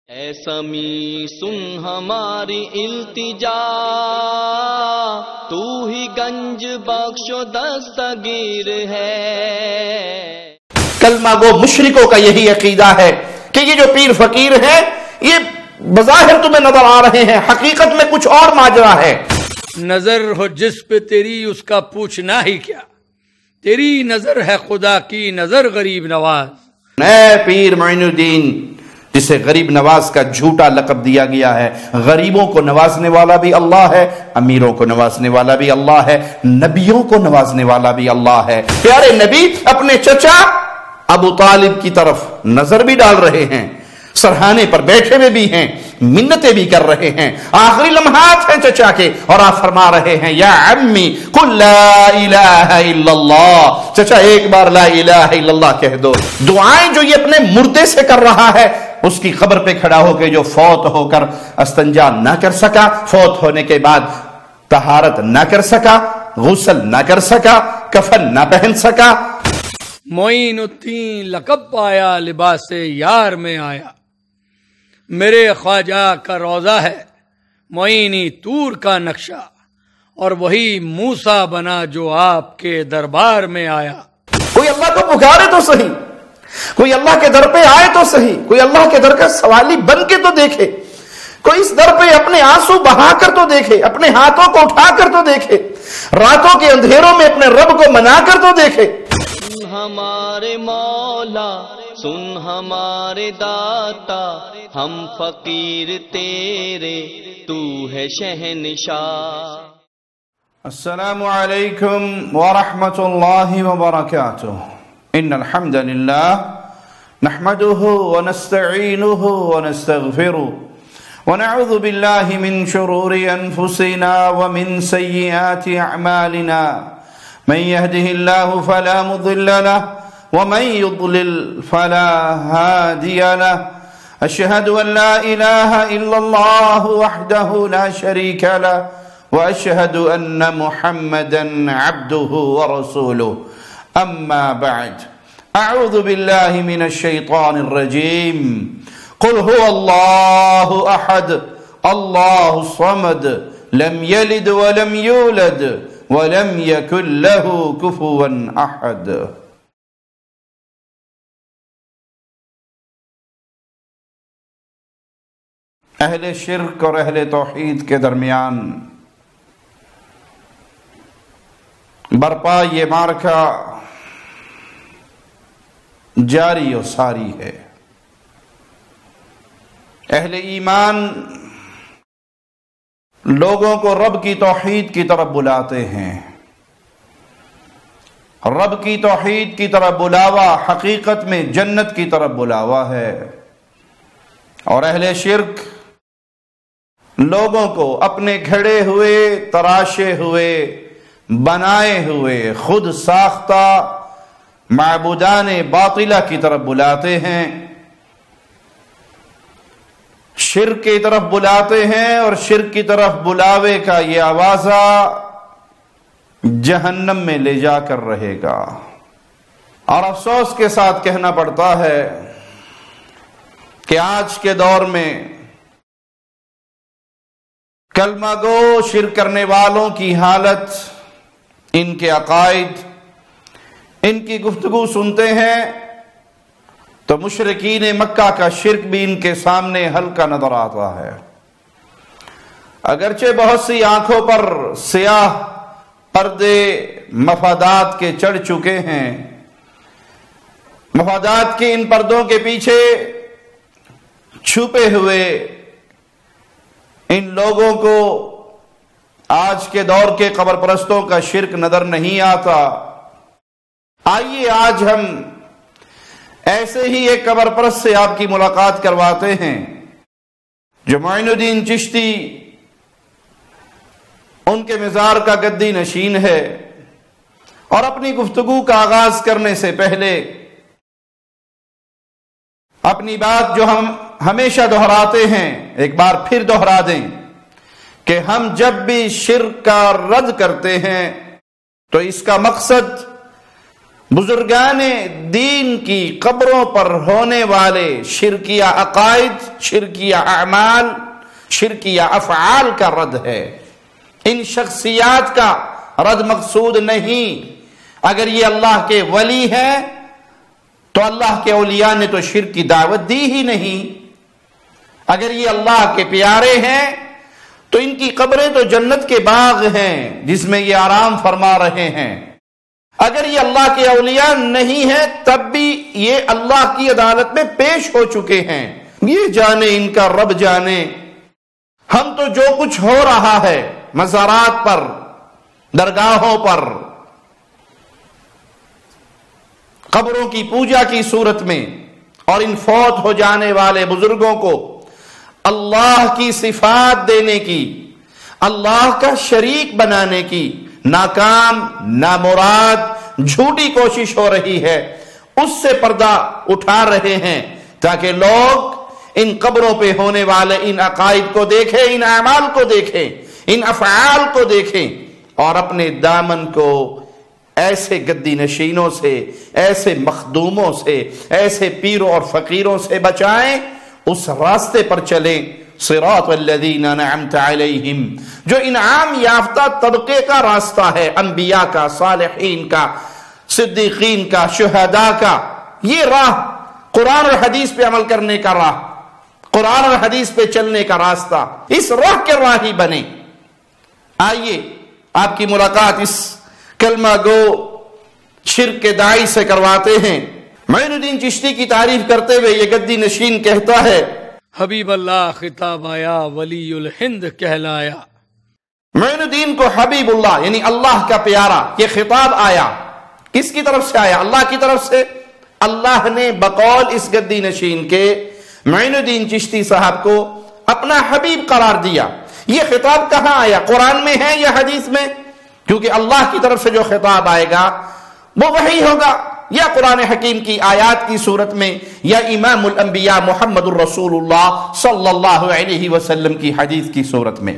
اے سمیع سن ہماری التجا، تو ہی گنج بخش و دستگیر ہے۔ کلمہ گو مشرکوں کا یہی عقیدہ ہے کہ یہ جو پیر فقیر ہیں یہ بظاہر تمہیں نظر آ رہے ہیں، حقیقت میں کچھ اور ماجرا ہے۔ نظر ہو جس پہ تیری اس کا پوچھنا ہی کیا، تیری نظر ہے خدا کی نظر غریب نواز۔ اے پیر معین الدین، جسے غریب نواز کا جھوٹا لقب دیا گیا ہے، غریبوں کو نوازنے والا بھی اللہ ہے، امیروں کو نوازنے والا بھی اللہ ہے، نبیوں کو نوازنے والا بھی اللہ ہے۔ پیارے نبی اپنے چچا ابو طالب کی طرف نظر بھی ڈال رہے ہیں، سرہانے پر بیٹھے ہوئے بھی ہیں، منتیں بھی کر رہے ہیں، آخری لمحات ہیں چچا کے، اور آپ فرما رہے ہیں یا عمی قل لا الہ الا اللہ، چچا ایک بار لا الہ الا اللہ کہہ دو۔ دعائیں جو یہ اپنے مردے سے کر رہا ہے، اس کی قبر پہ کھڑا ہو کے جو فوت ہو کر استنجا نہ کر سکا، فوت ہونے کے بعد طہارت نہ کر سکا، غسل نہ کر سکا، کفن نہ پہن سکا۔ معین الدین لقب پایا لباس یار میں آیا، میرے خواجہ کا روضہ ہے معینی طور کا نقشہ، اور وہی موسیٰ بنا جو آپ کے دربار میں آیا۔ کوئی اللہ کو پکارے تو صحیح، کوئی اللہ کے در پہ آئے تو صحیح، کوئی اللہ کے در کا سوالی بن کے تو دیکھے، کوئی اس در پہ اپنے آنسو بہا کر تو دیکھے، اپنے ہاتھوں کو اٹھا کر تو دیکھے، راتوں کے اندھیروں میں اپنے رب کو منا کر تو دیکھے۔ سن ہمارے مولا، سن ہمارے داتا، ہم فقیر تیرے، تو ہے شہنشاہ۔ السلام علیکم ورحمۃ اللہ وبرکاتہ۔ ان الحمد للہ نحمده ونستعینه ونستغفره ونعوذ باللہ من شرور انفسنا ومن سیئات اعمالنا، من يهده الله فلا مضل له ومن يضلل فلا هادي له، أشهد أن لا إله إلا الله وحده لا شريك له، وأشهد أن محمدا عبده ورسوله، أما بعد، أعوذ بالله من الشيطان الرجيم، قل هو الله أحد الله الصمد لم يلد ولم يولد وَلَمْ يَكُنْ لَهُ كُفُوًا أَحَدٌ۔ اہل شرک اور اہل توحید کے درمیان برپا یہ معرکہ جاری و ساری ہے۔ اہل ایمان لوگوں کو رب کی توحید کی طرف بلاتے ہیں، رب کی توحید کی طرف بلاوا حقیقت میں جنت کی طرف بلاوا ہے، اور اہل شرک لوگوں کو اپنے گھڑے ہوئے، تراشے ہوئے، بنائے ہوئے، خود ساختہ معبودان باطلہ کی طرف بلاتے ہیں، شرک کی طرف بلاتے ہیں، اور شرک کی طرف بلاوے کا یہ آوازہ جہنم میں لے جا کر رہے گا۔ اور افسوس کے ساتھ کہنا پڑتا ہے کہ آج کے دور میں کلمہ گو شرک کرنے والوں کی حالت، ان کے عقائد، ان کی گفتگو سنتے ہیں تو مشرکین مکہ کا شرک بھی ان کے سامنے ہلکا نظر آتا ہے۔ اگرچہ بہت سی آنکھوں پر سیاہ پردے مفادات کے چڑھ چکے ہیں، مفادات کے ان پردوں کے پیچھے چھپے ہوئے ان لوگوں کو آج کے دور کے قبر پرستوں کا شرک نظر نہیں آتا۔ آئیے آج ہم ایسے ہی ایک قبر پرست سے آپ کی ملاقات کرواتے ہیں جو معین الدین چشتی ان کے مزار کا گدی نشین ہے، اور اپنی گفتگو کا آغاز کرنے سے پہلے اپنی بات جو ہم ہمیشہ دہراتے ہیں ایک بار پھر دہرا دیں کہ ہم جب بھی شرک کا رد کرتے ہیں تو اس کا مقصد بزرگان دین کی قبروں پر ہونے والے شرکیہ عقائد، شرکیہ اعمال، شرکیہ افعال کا رد ہے۔ ان شخصیات کا رد مقصود نہیں۔ اگر یہ اللہ کے ولی ہیں تو اللہ کے اولیاء نے تو شرک کی دعوت دی ہی نہیں۔ اگر یہ اللہ کے پیارے ہیں تو ان کی قبریں تو جنت کے باغ ہیں جس میں یہ آرام فرما رہے ہیں۔ اگر یہ اللہ کے اولیاء نہیں ہیں تب بھی یہ اللہ کی عدالت میں پیش ہو چکے ہیں۔ یہ جانے ان کا رب جانے۔ ہم تو جو کچھ ہو رہا ہے مزارات پر، درگاہوں پر، قبروں کی پوجا کی صورت میں، اور ان فوت ہو جانے والے بزرگوں کو اللہ کی صفات دینے کی، اللہ کا شریک بنانے کی ناکام، نامراد، جھوٹی کوشش ہو رہی ہے، اس سے پردہ اٹھا رہے ہیں تاکہ لوگ ان قبروں پہ ہونے والے ان عقائد کو دیکھیں، ان اعمال کو دیکھیں، ان افعال کو دیکھیں، اور اپنے دامن کو ایسے گدی نشینوں سے، ایسے مخدوموں سے، ایسے پیروں اور فقیروں سے بچائیں، اس راستے پر چلیں، صراط الذین انعمت علیہم، جو انعام یافتہ طبقے کا راستہ ہے، انبیاء کا، صالحین کا، صدیقین کا، شہداء کا۔ یہ راہ قرآن اور حدیث پہ عمل کرنے کا راہ، قرآن اور حدیث پہ چلنے کا راستہ، اس راہ کے راہی بنے۔ آئیے آپ کی ملاقات اس کلمہ گو شرک کے داعی سے کرواتے ہیں۔ معین الدین چشتی کی تعریف کرتے ہوئے یہ گدی نشین کہتا ہے، حبیب اللہ خطاب آیا، ولی الہند کہلایا۔ معین الدین کو حبیب اللہ یعنی اللہ کا پیارا یہ خطاب آیا۔ کس کی طرف سے آیا؟ اللہ کی طرف سے۔ اللہ نے بقول اس گدی نشین کے معین الدین چشتی صاحب کو اپنا حبیب قرار دیا۔ یہ خطاب کہاں آیا؟ قرآن میں ہے یا حدیث میں؟ کیونکہ اللہ کی طرف سے جو خطاب آئے گا وہ وحی ہوگا، یا قرآن حکیم کی آیات کی صورت میں، یا امام الانبیاء محمد الرسول اللہ صلی اللہ علیہ وسلم کی حدیث کی صورت میں۔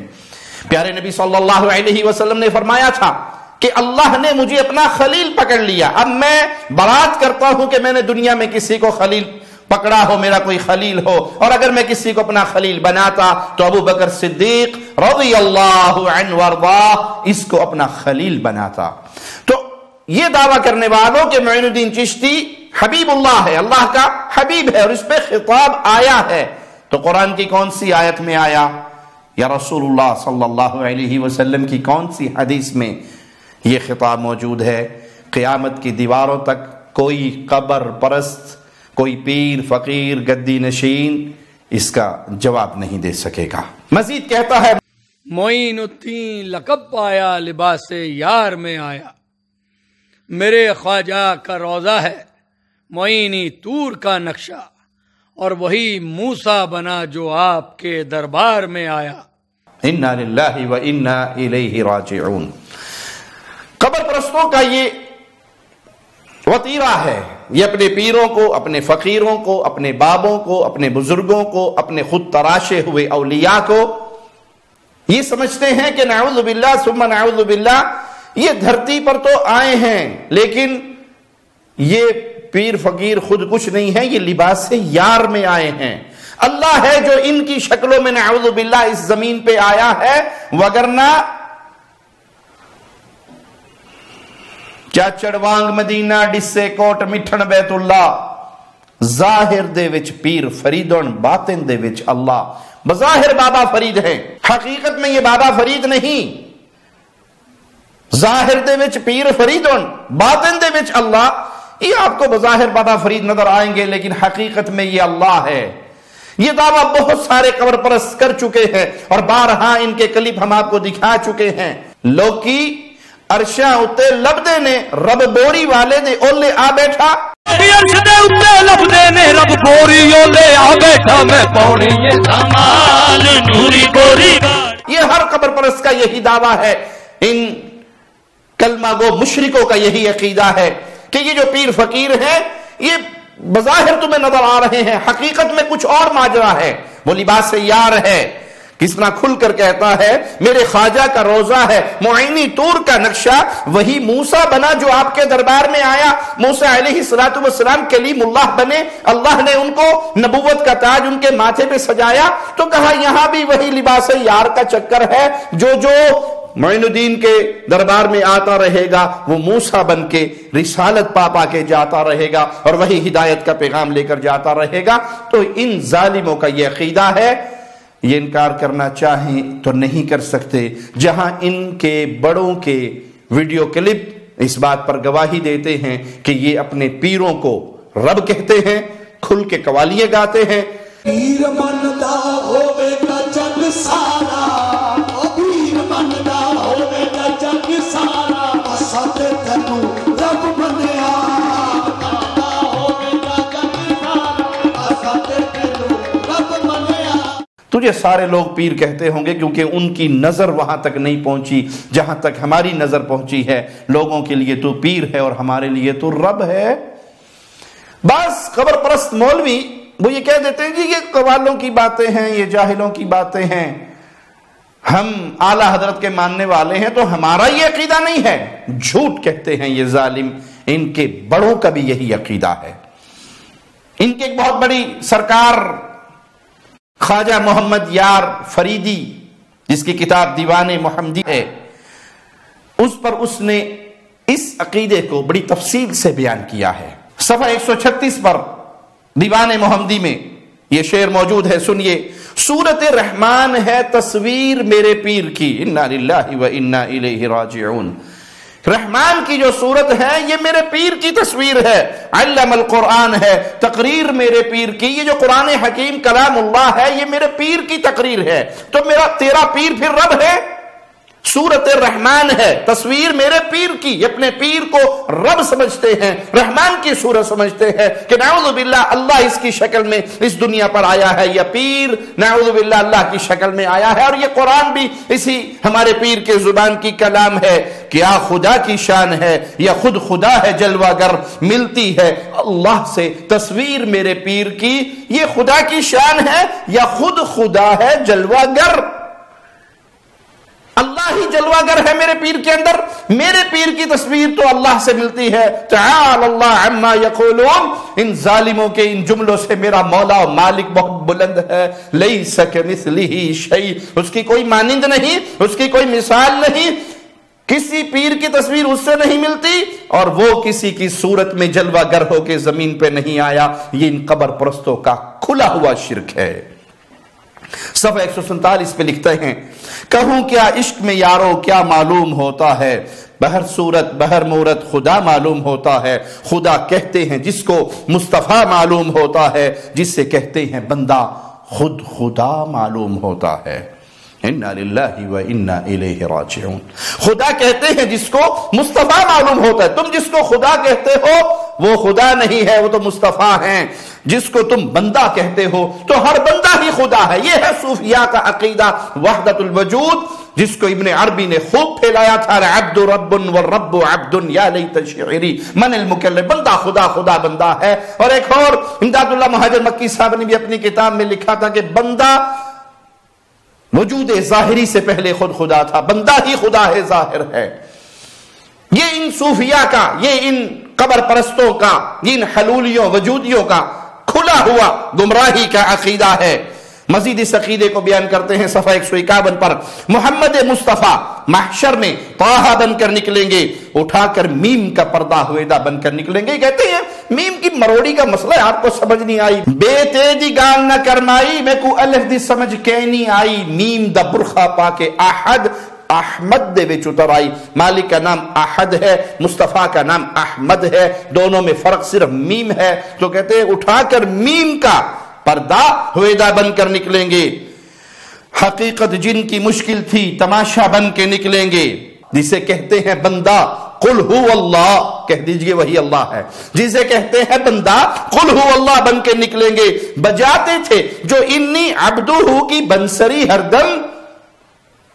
پیارے نبی صلی اللہ علیہ وسلم نے فرمایا تھا کہ اللہ نے مجھے اپنا خلیل پکڑ لیا، اب میں برات کرتا ہوں کہ میں نے دنیا میں کسی کو خلیل پکڑا ہو، میرا کوئی خلیل ہو، اور اگر میں کسی کو اپنا خلیل بناتا تو ابو بکر صدیق رضی اللہ عنہ وارضاہ اس کو اپنا خلیل بناتا۔ تو یہ دعویٰ کرنے والوں کہ معین الدین چشتی حبیب اللہ ہے، اللہ کا حبیب ہے، اور اس پہ خطاب آیا ہے، تو قرآن کی کون سی آیت میں آیا، یا رسول اللہ صلی اللہ علیہ وسلم کی کون سی حدیث میں یہ خطاب موجود ہے؟ قیامت کی دیواروں تک کوئی قبر پرست، کوئی پیر، فقیر، گدی نشین اس کا جواب نہیں دے سکے گا۔ مزید کہتا ہے، معین الدین لقب پایا، لباس یار میں آیا، میرے خواجہ کا روضہ ہے، معینی طور کا نقشہ، اور وہی موسیٰ بنا جو آپ کے دربار میں آیا۔ انا للہ و انا الیہ راجعون۔ قبر پرستوں کا یہ وطیرہ ہے، یہ اپنے پیروں کو، اپنے فقیروں کو، اپنے بابوں کو، اپنے بزرگوں کو، اپنے خود تراشے ہوئے اولیاء کو یہ سمجھتے ہیں کہ نعوذ باللہ ثم نعوذ باللہ یہ دھرتی پر تو آئے ہیں، لیکن یہ پیر فقیر خود کچھ نہیں ہے، یہ لباس یار میں آئے ہیں۔ اللہ ہے جو ان کی شکلوں میں نعوذ باللہ اس زمین پہ آیا ہے، وگرنہ چاچڑ وانگ مدینہ ڈسے کوٹ مٹھن بیت اللہ، ظاہر دے وچ پیر فریدن، باطن دے وچ اللہ۔ بظاہر بابا فرید ہے، حقیقت میں یہ بابا فرید نہیں۔ ظاہر دے وچ پیر فریدن، باطن دے وچ اللہ۔ یہ آپ کو بظاہر بابا فرید نظر آئیں گے لیکن حقیقت میں یہ اللہ ہے۔ یہ دعویٰ بہت سارے قبر پرست کر چکے ہیں، اور بارہا ان کے کلپ ہم آپ کو دکھا چکے ہیں۔ لوکی عرشاں اتے لبدے نے رب بوری والے دے اولے آ بیٹھا، عرش دے اتے لبدے نے رب بوری اولے آ بیٹھا، میں پوڑی یہ سامان نوری بوری۔ یہ ہر قبر پرست کا یہی دعویٰ ہے، ان کلمہ گو مشرکوں کا یہی عقیدہ ہے کہ یہ جو پیر فقیر ہیں یہ بظاہر تمہیں نظر آ رہے ہیں، حقیقت میں کچھ اور ماجرا ہے۔ وہ لباس یار ہے، کس طرح کھل کر کہتا ہے میرے خواجہ کا روضہ ہے معینی طور کا نقشہ، وہی موسیٰ بنا جو آپ کے دربار میں آیا، موسیٰ علیہ السلام کلیم اللہ بنے، اللہ نے ان کو نبوت کا تاج ان کے ماتھے پہ سجایا، تو کہا یہاں بھی وہی لباس یار کا چکر ہے، جو معین الدین کے دربار میں آتا رہے گا وہ موسیٰ بن کے رسالت پا کے جاتا رہے گا اور وہی ہدایت کا پیغام لے کر جاتا رہے گا۔ تو ان ظالموں کا یہ عقیدہ ہے، یہ انکار کرنا چاہیں تو نہیں کر سکتے، جہاں ان کے بڑوں کے ویڈیو کلپ اس بات پر گواہی دیتے ہیں کہ یہ اپنے پیروں کو رب کہتے ہیں، کھل کے قوالیاں گاتے ہیں۔ پیر بندا ہوے گا جگ سارا، پیر بندا ہوے گا جگ سارا، اساں تے تینوں رب منیا، بندا ہوے گا جگ سارا، اساں تے تینوں رب منیا۔ تجھے سارے لوگ پیر کہتے ہوں گے کیونکہ ان کی نظر وہاں تک نہیں پہنچی جہاں تک ہماری نظر پہنچی ہے۔ لوگوں کے لیے تو پیر ہے اور ہمارے لیے تو رب ہے۔ بعض قبر پرست مولوی وہ یہ کہہ دیتے ہیں جی یہ قوالوں کی باتیں ہیں، یہ جاہلوں کی باتیں ہیں، ہم اعلیٰ حضرت کے ماننے والے ہیں تو ہمارا یہ عقیدہ نہیں ہے۔ جھوٹ کہتے ہیں یہ ظالم، ان کے بڑوں کا بھی یہی عقیدہ ہے۔ ان کے ایک بہت بڑی سرکار خواجہ محمد یار فریدی جس کی کتاب دیوان محمدی ہے، اس پر اس نے اس عقیدے کو بڑی تفصیل سے بیان کیا ہے۔ صفحہ 136 پر دیوان محمدی میں یہ شعر موجود ہے، سنیے۔ سورت رحمان ہے تصویر میرے پیر کی، انا للہ و انا الیہ راجعون۔ رحمان کی جو صورت ہے یہ میرے پیر کی تصویر ہے۔ علم القرآن ہے تقریر میرے پیر کی، یہ جو قرآن حکیم کلام اللہ ہے یہ میرے پیر کی تقریر ہے۔ تو تیرا پیر پھر رب ہے؟ سورت الرحمن ہے تصویر میرے پیر کی، اپنے پیر کو رب سمجھتے ہیں، رحمان کی صورت سمجھتے ہیں کہ نعوذ باللہ اللہ اس کی شکل میں اس دنیا پر آیا ہے، یا پیر نعوذ باللہ اللہ کی شکل میں آیا ہے، اور یہ قرآن بھی اسی ہمارے پیر کے زبان کی کلام ہے۔ کیا خدا کی شان ہے یا خود خدا ہے جلوہ گر، ملتی ہے اللہ سے تصویر میرے پیر کی، یہ خدا کی شان ہے یا خود خدا ہے جلوہ گر؟ اللہ ہی جلوہ گر ہے میرے پیر کے اندر، میرے پیر کی تصویر تو اللہ سے ملتی ہے۔ تعالی اللہ عما یقولون، ان ظالموں کے ان جملوں سے میرا مولا و مالک بہت بلند ہے۔ لیس کمثلہ شیء، اس کی کوئی مانند نہیں، اس کی کوئی مثال نہیں، کسی پیر کی تصویر اس سے نہیں ملتی، اور وہ کسی کی صورت میں جلوہ گر ہو کے زمین پہ نہیں آیا۔ یہ ان قبر پرستوں کا کھلا ہوا شرک ہے۔ صفحہ 147 پہ لکھتے ہیں، کہوں کیا عشق میں یارو کیا معلوم ہوتا ہے، بہر صورت بہر مورت خدا معلوم ہوتا ہے۔ خدا کہتے ہیں جس کو مصطفیٰ معلوم ہوتا ہے، جس سے کہتے ہیں بندہ خود خدا معلوم ہوتا ہے۔ انا للہ و انا الیہ راجعون۔ خدا کہتے ہیں جس کو مصطفیٰ معلوم ہوتا ہے، تم جس کو خدا کہتے ہو وہ خدا نہیں ہے، وہ تو مصطفیٰ ہیں۔ جس کو تم بندہ کہتے ہو تو ہر بندہ ہی خدا ہے۔ یہ ہے صوفیاء کا عقیدہ وحدت الوجود، جس کو ابن عربی نے خوب پھیلایا تھا۔ عبد رب والرب عبد یا لیت شعری من المکلم، بندہ خدا، خدا بندہ ہے۔ اور ایک اور امداد اللہ مہاجر مکی صاحب نے بھی اپنی کتاب میں لکھا تھا کہ بندہ وجود ظاہری سے پہلے خود خدا تھا، بندہ ہی خدا ہے، ظاہر ہے۔ یہ ان صوفیاء کا، یہ ان قبر پرستوں کا، ان حلولیوں وجودیوں کا کھلا ہوا گمراہی کا عقیدہ ہے۔ مزید اس عقیدے کو بیان کرتے ہیں صفحہ 151 پر، محمد مصطفیٰ محشر میں طٰہٰ بن کر نکلیں گے، اٹھا کر میم کا پردہ ہویدہ بن کر نکلیں گے۔ کہتے ہیں میم کی مروڑی کا مسئلہ ہے، آپ کو سمجھ نہیں آئی، بے تیجی گال نہ کرمائی، میں کو الف دی سمجھ کے نہیں آئی، میم دا برخا پا کے احد احمد دے وچ اتر آئی۔ مالک کا نام احد ہے، مصطفیٰ کا نام احمد ہے، دونوں میں فرق صرف میم ہے۔ تو کہتے ہیں اٹھا کر میم کا پردہ ہویدہ بن کر نکلیں گے۔ حقیقت جن کی مشکل تھی تماشا بن کے نکلیں گے، جسے کہتے ہیں بندہ قل ہو اللہ، کہہ دیجئے وہی اللہ ہے، جسے کہتے ہیں بندہ قل ہو اللہ بن کے نکلیں گے۔ بجاتے تھے جو انی عبدہ کی بنسری ہر دم،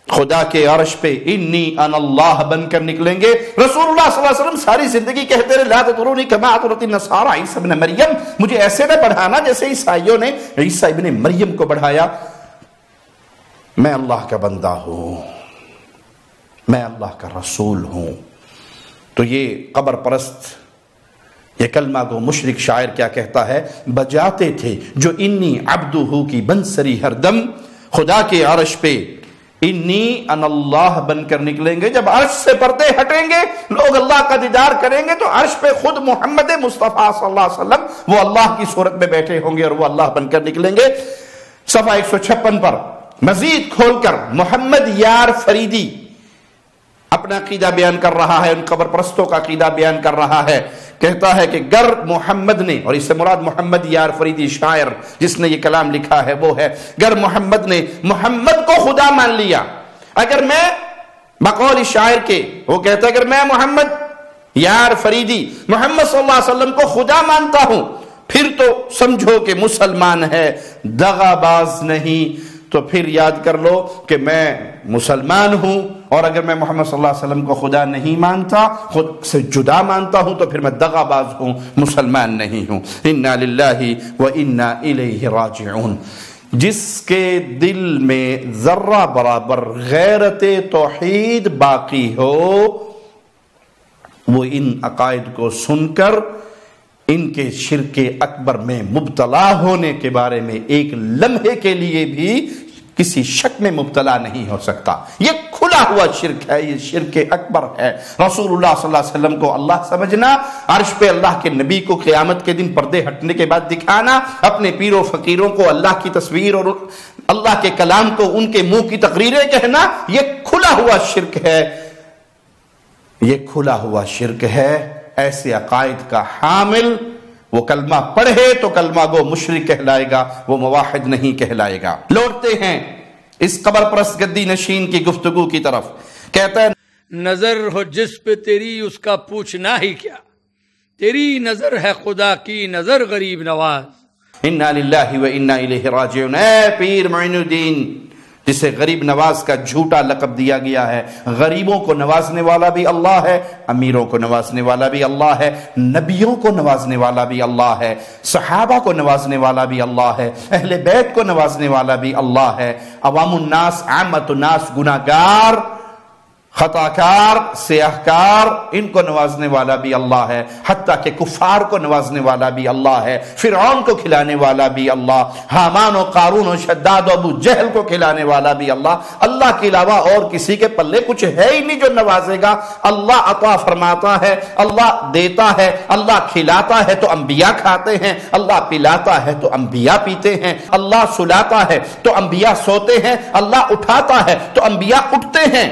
خدا کے عرش پہ انی انا اللہ بن کر نکلیں گے۔ رسول اللہ صلی اللہ علیہ وسلم ساری زندگی کہتے رہے لا تطرونی کما اطرت النصارى عیسی ابن مریم، مجھے ایسے نہ بڑھانا جیسے عیسائیوں نے عیسی ابن مریم کو بڑھایا۔ میں اللہ کا بندہ ہوں، میں اللہ کا رسول ہوں، تو یہ قبر پرست، یہ کلمہ گو مشرک شاعر کیا کہتا ہے؟ بجاتے تھے جو انی عبدہ کی بنسری ہر دم، خدا کے عرش پہ انی ان اللہ بن کر نکلیں گے۔ جب عرش سے پردے ہٹیں گے، لوگ اللہ کا دیدار کریں گے، تو عرش پہ خود محمد مصطفیٰ صلی اللہ علیہ وسلم وہ اللہ کی صورت میں بیٹھے ہوں گے اور وہ اللہ بن کر نکلیں گے۔ صفحہ 156 پر مزید کھول کر محمد یار فریدی اپنا عقیدہ بیان کر رہا ہے، ان قبر پرستوں کا عقیدہ بیان کر رہا ہے۔ کہتا ہے کہ گر محمد نے، اور اس سے مراد محمد یار فریدی شاعر جس نے یہ کلام لکھا ہے وہ ہے، گر محمد نے محمد کو خدا مان لیا، اگر میں بقول شاعر کے، وہ کہتا ہے اگر میں محمد یار فریدی محمد صلی اللہ علیہ وسلم کو خدا مانتا ہوں، پھر تو سمجھو کہ مسلمان ہے، دغا باز نہیں۔ تو پھر یاد کر لو کہ میں مسلمان ہوں، اور اگر میں محمد صلی اللہ علیہ وسلم کو خدا نہیں مانتا، خود سے جدا مانتا ہوں، تو پھر میں دغا باز ہوں، مسلمان نہیں ہوں۔ انا للہ و انا الیہ راجعون۔ جس کے دل میں ذرہ برابر غیرت توحید باقی ہو، وہ ان عقائد کو سن کر ان کے شرک اکبر میں مبتلا ہونے کے بارے میں ایک لمحے کے لیے بھی کسی شک میں مبتلا نہیں ہو سکتا۔ یہ کھلا ہوا شرک ہے، یہ شرک اکبر ہے۔ رسول اللہ صلی اللہ علیہ وسلم کو اللہ سمجھنا، عرش پہ اللہ کے نبی کو قیامت کے دن پردے ہٹنے کے بعد دکھانا، اپنے پیر و فقیروں کو اللہ کی تصویر اور اللہ کے کلام کو ان کے منہ کی تقریریں کہنا، یہ کھلا ہوا شرک ہے، یہ کھلا ہوا شرک ہے۔ ایسے عقائد کا حامل وہ کلمہ پڑھے تو کلمہ گو مشرک کہلائے گا، وہ موحد نہیں کہلائے گا۔ لوٹتے ہیں اس قبر پرست گدی نشین کی گفتگو کی طرف۔ کہتا ہے نظر ہو جس پہ تیری اس کا پوچھنا ہی کیا، تیری نظر ہے خدا کی نظر غریب نواز۔ انا للہ و انا الیہ راجعون۔ اے پیر معین الدین، جسے غریب نواز کا جھوٹا لقب دیا گیا ہے، غریبوں کو نوازنے والا بھی اللہ ہے، امیروں کو نوازنے والا بھی اللہ ہے، نبیوں کو نوازنے والا بھی اللہ ہے، صحابہ کو نوازنے والا بھی اللہ ہے، اہل بیت کو نوازنے والا بھی اللہ ہے، عوام الناس، عامت الناس، گناہگار، خطاکار، سیاہکار، ان کو نوازنے والا بھی اللہ ہے، حتیٰ کہ کفار کو نوازنے والا بھی اللہ ہے، فرعون کو کھلانے والا بھی اللہ، حامان و قارون و شداد و ابو جہل کو کھلانے والا بھی اللہ۔ اللہ کے علاوہ اور کسی کے پلے کچھ ہے ہی نہیں جو نوازے گا۔ اللہ عطا فرماتا ہے، اللہ دیتا ہے، اللہ کھلاتا ہے تو انبیاء کھاتے ہیں، اللہ پلاتا ہے تو انبیاء پیتے ہیں، اللہ سلاتا ہے تو انبیاء سوتے ہیں، اللہ اٹھاتا ہے تو انبیاء اٹھتے ہیں۔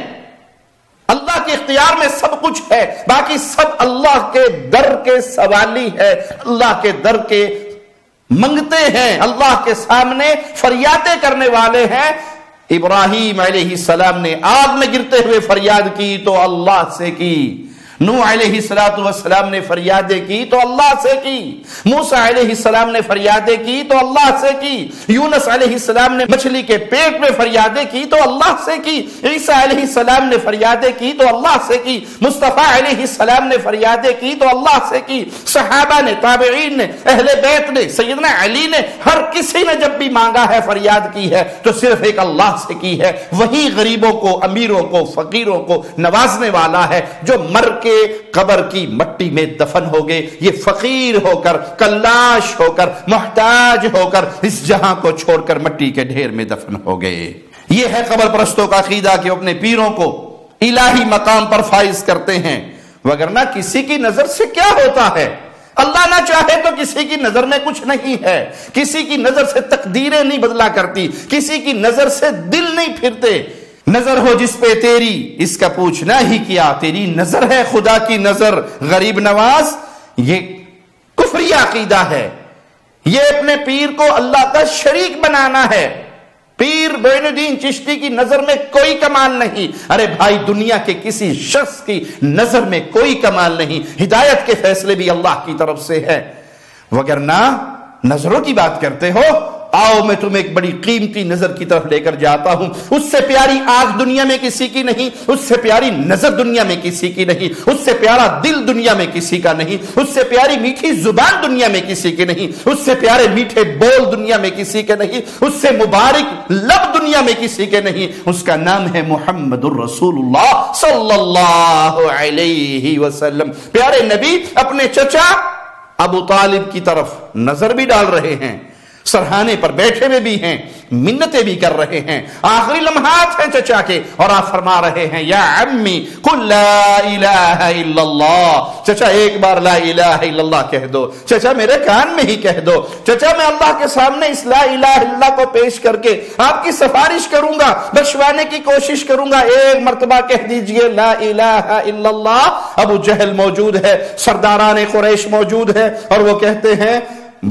اللہ کے اختیار میں سب کچھ ہے، باقی سب اللہ کے در کے سوالی ہے، اللہ کے در کے منگتے ہیں، اللہ کے سامنے فریادیں کرنے والے ہیں۔ ابراہیم علیہ السلام نے آگ میں گرتے ہوئے فریاد کی تو اللہ سے کی، نوح علیہ السلام نے فریادیں کی تو اللہ سے کی، موسیٰ علیہ السلام نے فریادیں کی تو اللہ سے کی، یونس علیہ السلام نے مچھلی کے پیٹ میں فریادیں کی تو اللہ سے کی، عیسیٰ علیہ السلام نے فریادیں کی تو اللہ سے کی، مصطفیٰ علیہ السلام نے فریادیں کی تو اللہ سے کی، صحابہ نے، تابعین نے، اہل بیت نے، سیدنا علی نے، ہر کسی نے جب بھی مانگا ہے، فریاد کی ہے تو صرف ایک اللہ سے کی ہے۔ وہی غریبوں کو، امیروں کو، فقیروں کو نوازنے والا ہے جو مر کے قبر کی مٹی میں دفن ہو گئے، یہ فقیر ہو کر، کلاش ہو کر، محتاج ہو کر اس جہاں کو چھوڑ کر مٹی کے ڈھیر میں دفن ہو گئے۔ یہ ہے قبر پرستوں کا عقیدہ کہ اپنے پیروں کو الہی مقام پر فائز کرتے ہیں، وگرنہ کسی کی نظر سے کیا ہوتا ہے؟ اللہ نہ چاہے تو کسی کی نظر میں کچھ نہیں ہے، کسی کی نظر سے تقدیریں نہیں بدلا کرتی، کسی کی نظر سے دل نہیں پھرتے۔ نظر ہو جس پہ تیری اس کا پوچھنا ہی کیا، تیری نظر ہے خدا کی نظر غریب نواز۔ یہ کفری عقیدہ ہے، یہ اپنے پیر کو اللہ کا شریک بنانا ہے۔ پیر معین الدین چشتی کی نظر میں کوئی کمال نہیں۔ ارے بھائی، دنیا کے کسی شخص کی نظر میں کوئی کمال نہیں، ہدایت کے فیصلے بھی اللہ کی طرف سے ہے۔ وگرنہ نظروں کی بات کرتے ہو، آؤ میں تمہیں ایک بڑی قیمتی نظر کی طرف لے کر جاتا ہوں. اس سے پیاری آنکھ دنیا میں کسی کی نہیں, اس سے پیاری نظر دنیا میں کسی کی نہیں, اس سے پیارا دل دنیا میں کسی کا نہیں, اس سے پیاری میٹھی زبان دنیا میں کسی کی نہیں, اس سے پیارے میٹھے بول دنیا میں کسی کے نہیں, اس سے مبارک لب دنیا میں کسی کے نہیں. اس کا نام ہے محمد الرسول اللہ صلی اللہ علیہ وسلم. پیارے نبی اپنے چچا ابو طالب کی طرف نظر بھی ڈال رہے ہیں, سرہانے پر بیٹھے ہوئے بھی ہیں, منتیں بھی کر رہے ہیں, آخری لمحات ہیں چچا کے, اور آپ فرما رہے ہیں یا عمی قل لا الہ الا اللہ. چچا ایک بار لا الہ الا اللہ کہہ دو, چچا میرے کان میں ہی کہہ دو, چچا میں اللہ کے سامنے اس لا الہ الا اللہ کو پیش کر کے آپ کی سفارش کروں گا, بخشوانے کی کوشش کروں گا, ایک مرتبہ کہہ دیجئے لا الہ الا اللہ. ابو جہل موجود ہے, سرداران قریش موجود ہے, اور وہ کہتے ہیں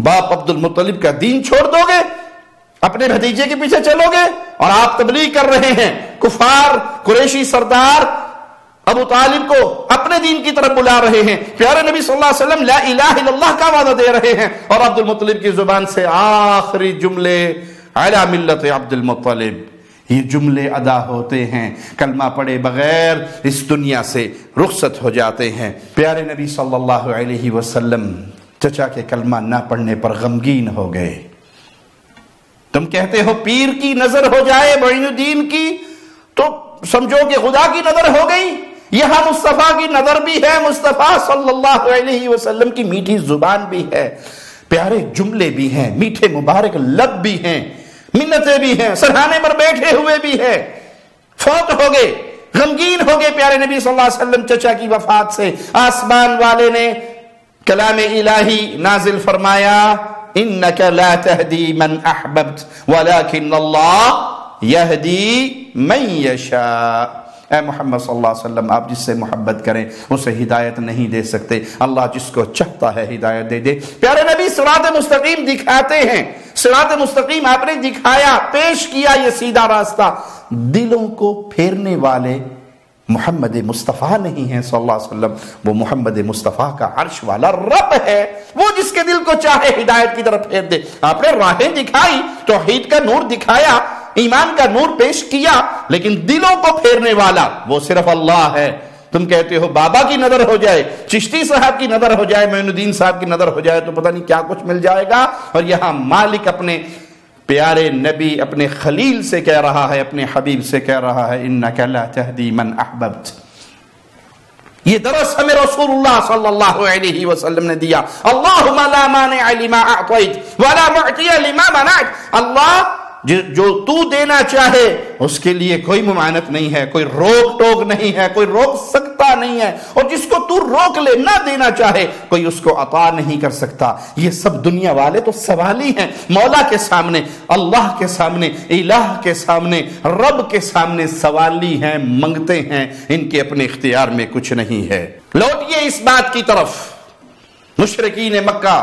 باپ عبد المطلب کا دین چھوڑ دو گے, اپنے بھتیجے کے پیچھے چلو گے, اور آپ تبلیغ کر رہے ہیں. کفار قریشی سردار ابو طالب کو اپنے دین کی طرف بلا رہے ہیں. پیارے نبی صلی اللہ علیہ وسلم لا الہ الا اللہ کا وعدہ دے رہے ہیں, اور عبد المطلب کی زبان سے آخری جملے علی ملت عبد المطلب, یہ جملے ادا ہوتے ہیں, کلمہ پڑھے بغیر اس دنیا سے رخصت ہو جاتے ہیں. پیارے نبی صلی اللہ علیہ وسلم چچا کے کلمہ نہ پڑھنے پر غمگین ہو گئے. تم کہتے ہو پیر کی نظر ہو جائے معین الدین کی تو سمجھو کہ خدا کی نظر ہو گئی. یہاں مصطفیٰ کی نظر بھی ہے, مصطفیٰ صلی اللہ علیہ وسلم کی میٹھی زبان بھی ہے, پیارے جملے بھی ہیں, میٹھے مبارک لب بھی ہیں, منتیں بھی ہیں, سرہانے پر بیٹھے ہوئے بھی ہیں. فوت ہو گئے, غمگین ہو گئے پیارے نبی صلی اللہ علیہ وسلم چچا کی وفات سے. آسمان والے نے کلام الہی نازل فرمایا انک لا تہدی من احببت ولکن اللہ یہدی من یشاء. اے محمد صلی اللہ علیہ وسلم آپ جس سے محبت کریں اسے ہدایت نہیں دے سکتے, اللہ جس کو چاہتا ہے ہدایت دے دے. پیارے نبی صراط مستقیم دکھاتے ہیں, صراط مستقیم آپ نے دکھایا, پیش کیا یہ سیدھا راستہ. دلوں کو پھیرنے والے محمد مصطفیٰ نہیں ہیں صلی اللہ علیہ وسلم, وہ محمد مصطفیٰ کا عرش والا رب ہے, وہ جس کے دل کو چاہے ہدایت کی طرف پھیر دے. آپ نے راہیں دکھائی, توحید کا نور دکھایا, ایمان کا نور پیش کیا, لیکن دلوں کو پھیرنے والا وہ صرف اللہ ہے. تم کہتے ہو بابا کی نظر ہو جائے, چشتی صاحب کی نظر ہو جائے, معین الدین صاحب کی نظر ہو جائے تو پتہ نہیں کیا کچھ مل جائے گا. اور یہاں مالک اپنے پیارے نبی اپنے خلیل سے کہہ رہا ہے, اپنے حبیب سے کہہ رہا ہے انک لا تہدی من احببت. یہ درس ہمیں رسول اللہ صلی اللہ علیہ وسلم نے دیا. اللہم لا مانع لما اعطیت ولا معطی لما منعت. اللہ جو تو دینا چاہے اس کے لیے کوئی ممانعت نہیں ہے, کوئی روک ٹوک نہیں ہے, کوئی روک سکتا نہیں ہے, اور جس کو تو روک لے نہ دینا چاہے کوئی اس کو عطا نہیں کر سکتا. یہ سب دنیا والے تو سوالی ہیں, مولا کے سامنے, اللہ کے سامنے, الہ کے سامنے, رب کے سامنے سوالی ہیں, منگتے ہیں, ان کے اپنے اختیار میں کچھ نہیں ہے. لوٹیے اس بات کی طرف, مشرکین مکہ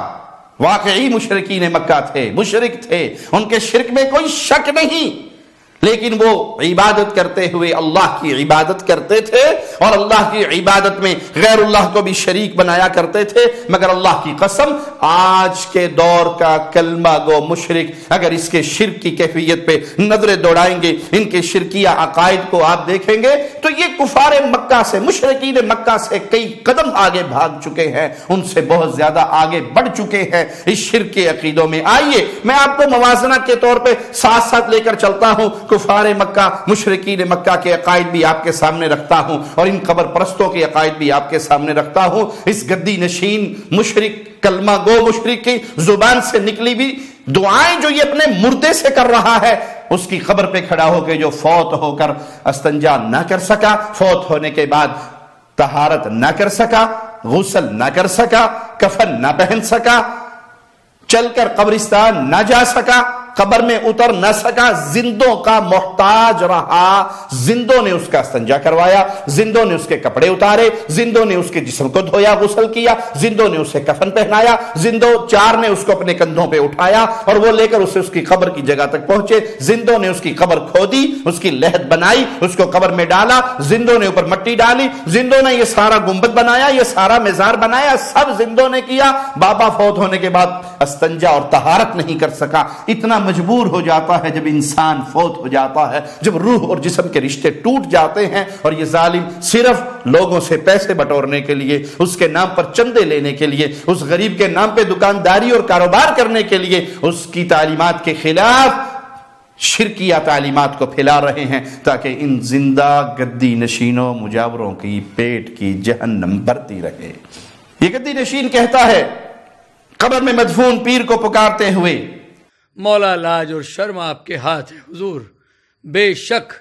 واقعی مشرکین مکہ تھے, مشرک تھے, ان کے شرک میں کوئی شک نہیں, لیکن وہ عبادت کرتے ہوئے اللہ کی عبادت کرتے تھے, اور اللہ کی عبادت میں غیر اللہ کو بھی شریک بنایا کرتے تھے. مگر اللہ کی قسم آج کے دور کا کلمہ گو مشرک اگر اس کے شرک کی کیفیت پہ نظریں دوڑائیں گے, ان کے شرکیہ عقائد کو آپ دیکھیں گے تو یہ کفار مکہ سے, مشرکین مکہ سے کئی قدم آگے بھاگ چکے ہیں, ان سے بہت زیادہ آگے بڑھ چکے ہیں اس شرک کے عقیدوں میں. آئیے میں آپ کو موازنہ کے طور پہ ساتھ ساتھ لے کر چلتا ہوں. کفار مکہ, مشرکین مکہ کے عقائد بھی آپ کے سامنے رکھتا ہوں, اور ان قبر پرستوں کے عقائد بھی آپ کے سامنے رکھتا ہوں. اس گدی نشین مشرک, کلمہ گو مشرک کی زبان سے نکلی بھی دعائیں جو یہ اپنے مردے سے کر رہا ہے, اس کی قبر پہ کھڑا ہو کے جو فوت ہو کر استنجا نہ کر سکا, فوت ہونے کے بعد طہارت نہ کر سکا, غسل نہ کر سکا, کفن نہ پہن سکا, چل کر قبرستان نہ جا سکا, قبر میں اتر نہ سکا, زندوں کا محتاج رہا. زندوں نے اس کا استنجا کروایا, زندوں نے اس کے کپڑے اتارے, زندوں نے اس کے جسم کو دھویا, غسل کیا, زندوں نے اسے کفن پہنایا, زندوں چار نے اس کو اپنے کندھوں پہ اٹھایا اور وہ لے کر اسے اس کی قبر کی جگہ تک پہنچے. زندوں نے اس کی قبر کھودی, اس کی لحد بنائی, اس کو قبر میں ڈالا, زندوں نے اوپر مٹی ڈالی, زندوں نے یہ سارا گنبد بنایا, یہ سارا مزار بنایا, سب زندوں نے کیا. بابا فوت ہونے کے بعد استنجا اور طہارت نہیں کر سکا. اتنا مجبور ہو جاتا ہے، جب انسان فوت ہو جاتا ہے، جب روح اور جسم کے رشتے ٹوٹ جاتے ہیں اور یہ ظالم صرف لوگوں سے پیسے بٹورنے کے لیے، اس کے نام پر چندے لینے کے لیے، اس غریب کے نام پہ دکانداری اور کاروبار کرنے کے لیے اس کی تعلیمات کے خلاف شرکیہ تعلیمات کو پھیلا رہے ہیں تاکہ ان زندہ گدی نشینوں مجاوروں کی پیٹ کی جہنم بھرتی رہے۔ یہ گدی نشین کہتا ہے قبر میں مدفون پیر کو پکارتے ہوئے، مولا لاج اور شرم آپ کے ہاتھ ہے حضور، بے شک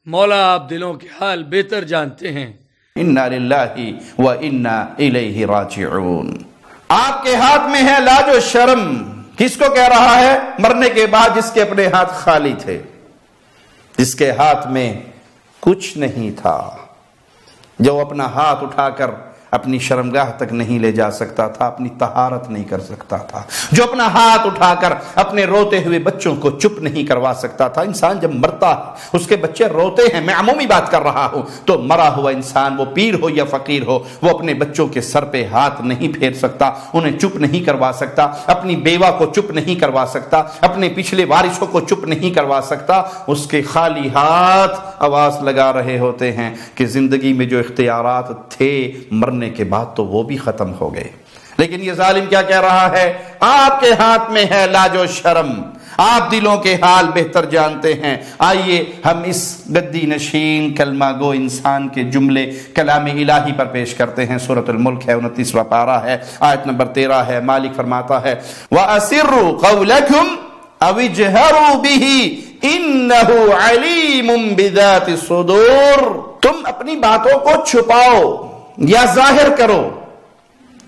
مولا آپ دلوں کے حال بہتر جانتے ہیں۔ انا للہ و انا الیہ راجعون۔ آپ کے ہاتھ میں ہے لاج و شرم۔ کس کو کہہ رہا ہے؟ مرنے کے بعد جس کے اپنے ہاتھ خالی تھے، جس کے ہاتھ میں کچھ نہیں تھا، جو اپنا ہاتھ اٹھا کر اپنی شرمگاہ تک نہیں لے جا سکتا تھا، اپنی طہارت نہیں کر سکتا تھا، جو اپنا ہاتھ اٹھا کر اپنے روتے ہوئے بچوں کو چپ نہیں کروا سکتا تھا۔ انسان جب مرتا ہے اس کے بچے روتے ہیں، میں عمومی بات کر رہا ہوں، تو مرا ہوا انسان وہ پیر ہو یا فقیر ہو، وہ اپنے بچوں کے سر پہ ہاتھ نہیں پھیر سکتا، انہیں چپ نہیں کروا سکتا، اپنی بیوہ کو چپ نہیں کروا سکتا، اپنے پچھلے وارثوں کو چپ نہیں کروا سکتا۔ اس کے خالی ہاتھ آواز لگا رہے ہوتے ہیں کہ زندگی میں جو اختیارات تھے مرنے کے بعد تو وہ بھی ختم ہو گئے۔ لیکن یہ ظالم کیا کہہ رہا ہے؟ آپ کے ہاتھ میں ہے لاج و شرم، آپ دلوں کے حال بہتر جانتے ہیں۔ آئیے ہم اس گدی نشین کلمہ گو انسان کے جملے کلام الہی پر پیش کرتے ہیں۔ سورۃ الملک ہے، 29واں پارہ ہے، آیت نمبر 13 ہے۔ مالک فرماتا ہے وَأَسِرُّوا قَوْلَكُمْ أَوِ اجْهَرُوا بِهِ إِنَّهُ عَلِيمٌ بِذَاتِ الصُّدُورِ۔ تم اپنی باتوں کو چھپاؤ یا ظاہر کرو،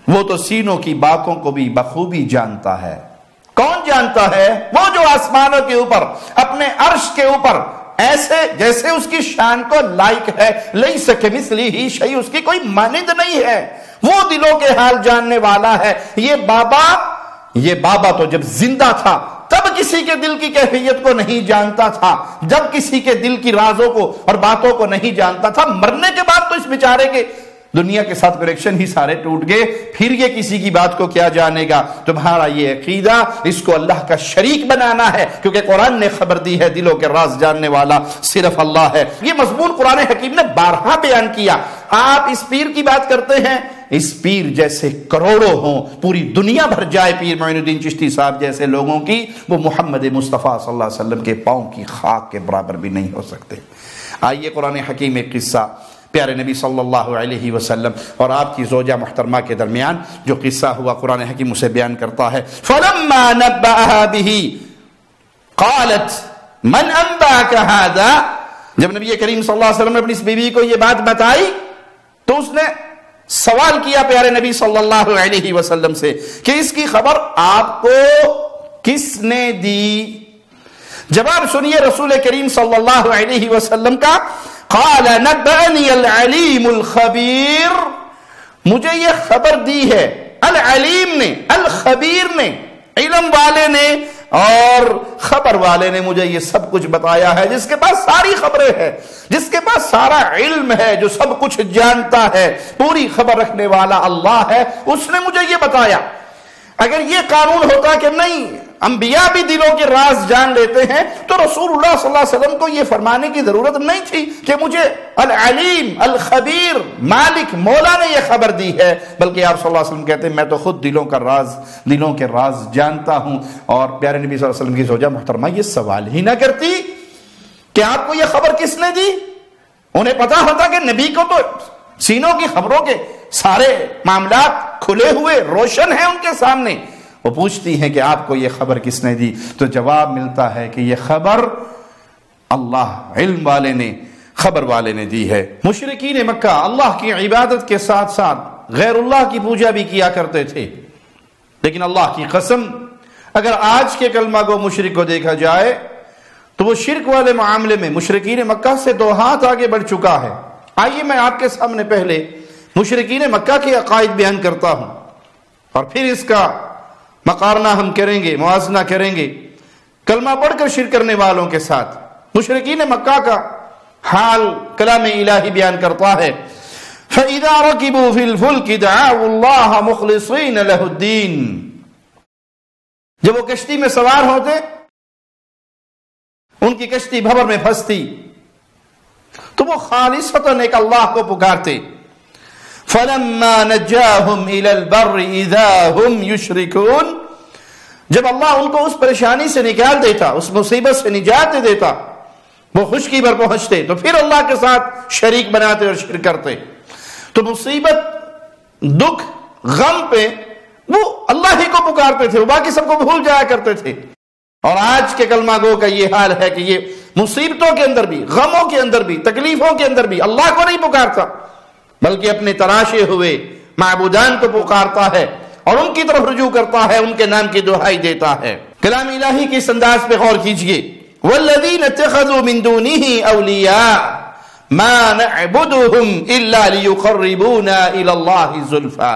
وہ تو سینوں کی باتوں کو بھی بخوبی جانتا ہے۔ کون جانتا ہے؟ وہ جو آسمانوں کے اوپر اپنے عرش کے اوپر ایسے جیسے اس کی شان کو لائق ہے، لیس کمثلہ شیء، اس کی کوئی مانند نہیں ہے، وہ دلوں کے حال جاننے والا ہے۔ یہ بابا تو جب زندہ تھا تب کسی کے دل کی کیفیت کو نہیں جانتا تھا، جب کسی کے دل کی رازوں کو اور باتوں کو نہیں جانتا تھا، مرنے کے بعد تو اس بیچارے کے دنیا کے ساتھ کنیکشن ہی سارے ٹوٹ گئے، پھر یہ کسی کی بات کو کیا جانے گا؟ تمہارا یہ عقیدہ اس کو اللہ کا شریک بنانا ہے، کیونکہ قرآن نے خبر دی ہے دلوں کے راز جاننے والا صرف اللہ ہے۔ یہ مضمون قرآن حکیم نے بارہا بیان کیا۔ آپ اس پیر کی بات کرتے ہیں، اس پیر جیسے کروڑوں ہوں، پوری دنیا بھر جائے پیر معین الدین چشتی صاحب جیسے لوگوں کی، وہ محمد مصطفیٰ صلی اللہ علیہ وسلم کے پاؤں کی خاک کے برابر بھی نہیں ہو سکتے۔ آئیے قرآن حکیم ایک قصہ پیارے نبی صلی اللہ علیہ وسلم اور آپ کی زوجہ محترمہ کے درمیان جو قصہ ہوا قرآن حکیم اسے بیان کرتا ہے۔ فَلَمَّا نَبَّأَهَا بِهِ قَالَتْ مَنْ أَنْبَأَكَ هَذَا۔ جب نبی کریم صلی اللہ علیہ وسلم نے اپنی اس بیوی کو یہ بات بتائی تو اس نے سوال کیا پیارے نبی صلی اللہ علیہ وسلم سے کہ اس کی خبر آپ کو کس نے دی؟ جواب سنیے رسول کریم صلی اللہ علیہ وسلم کا، قال نبأني العلیم الخبیر، مجھے یہ خبر دی ہے العلیم نے، الخبیر نے، علم والے نے اور خبر والے نے مجھے یہ سب کچھ بتایا ہے، جس کے پاس ساری خبریں ہیں، جس کے پاس سارا علم ہے، جو سب کچھ جانتا ہے، پوری خبر رکھنے والا اللہ ہے، اس نے مجھے یہ بتایا۔ اگر یہ قانون ہوتا کہ نہیں انبیاء بھی دلوں کے راز جان لیتے ہیں تو رسول اللہ صلی اللہ علیہ وسلم کو یہ فرمانے کی ضرورت نہیں تھی کہ مجھے العلیم الخبیر مالک مولا نے یہ خبر دی ہے، بلکہ آپ صلی اللہ علیہ وسلم کہتے ہیں میں تو خود دلوں کے راز جانتا ہوں۔ اور پیارے نبی صلی اللہ علیہ وسلم کی زوجہ محترمہ یہ سوال ہی نہ کرتی کہ آپ کو یہ خبر کس نے دی، انہیں پتا ہوتا کہ نبی کو تو سینوں کی خبروں کے سارے معاملات کھلے ہوئے روشن ہیں ان کے سامنے۔ وہ پوچھتی ہیں کہ آپ کو یہ خبر کس نے دی، تو جواب ملتا ہے کہ یہ خبر اللہ علم والے نے، خبر والے نے دی ہے۔ مشرکین مکہ اللہ کی عبادت کے ساتھ ساتھ غیر اللہ کی پوجا بھی کیا کرتے تھے، لیکن اللہ کی قسم اگر آج کے کلمہ گو مشرک کو دیکھا جائے تو وہ شرک والے معاملے میں مشرکین مکہ سے 2 ہاتھ آگے بڑھ چکا ہے۔ آئیے میں آپ کے سامنے پہلے مشرکین مکہ کے عقائد بیان کرتا ہوں اور پھر اس کا مقارنہ ہم کریں گے، موازنہ کریں گے کلمہ پڑھ کر شرک کرنے والوں کے ساتھ۔ مشرکین مکہ کا حال کلام الہی بیان کرتا ہے، فَإِذَا رَكِبُوا فِي الْفُلْكِ دَعَوُا اللَّهَ مُخْلِصِينَ لَهُ الدِّينَ، جب وہ کشتی میں سوار ہوتے ان کی کشتی بھور میں پھنستی تو وہ خالصتاً ایک اللہ کو پکارتے. فَلَمَّا نَجَّاهُمْ إِلَى الْبَرِّ إِذَا هُمْ يُشْرِكُونَ. جب اللہ ان کو اس پریشانی سے نکال دیتا, اس مصیبت سے نجات دیتا, وہ خشکی پر پہنچتے تو پھر اللہ کے ساتھ شریک بناتے اور شرک کرتے. تو مصیبت, دکھ, غم پہ وہ اللہ ہی کو پکارتے تھے, وہ باقی سب کو بھول جایا کرتے تھے. اور آج کے کلمہ گو کا یہ حال ہے کہ یہ مصیبتوں کے اندر بھی, غموں کے اندر بھی, تکلیفوں کے اندر بھی اللہ کو نہیں پکارتا, بلکہ اپنے تراشے ہوئے معبودان کو پکارتا ہے اور ان کی طرف رجوع کرتا ہے, ان کے نام کی دہائی دیتا ہے. کلام الہی کی اس انداز پہ غور کیجئے. والذین اتخذوا من دونه اولیاء ما نعبدهم الا لیقربونا الی اللہ زلفا.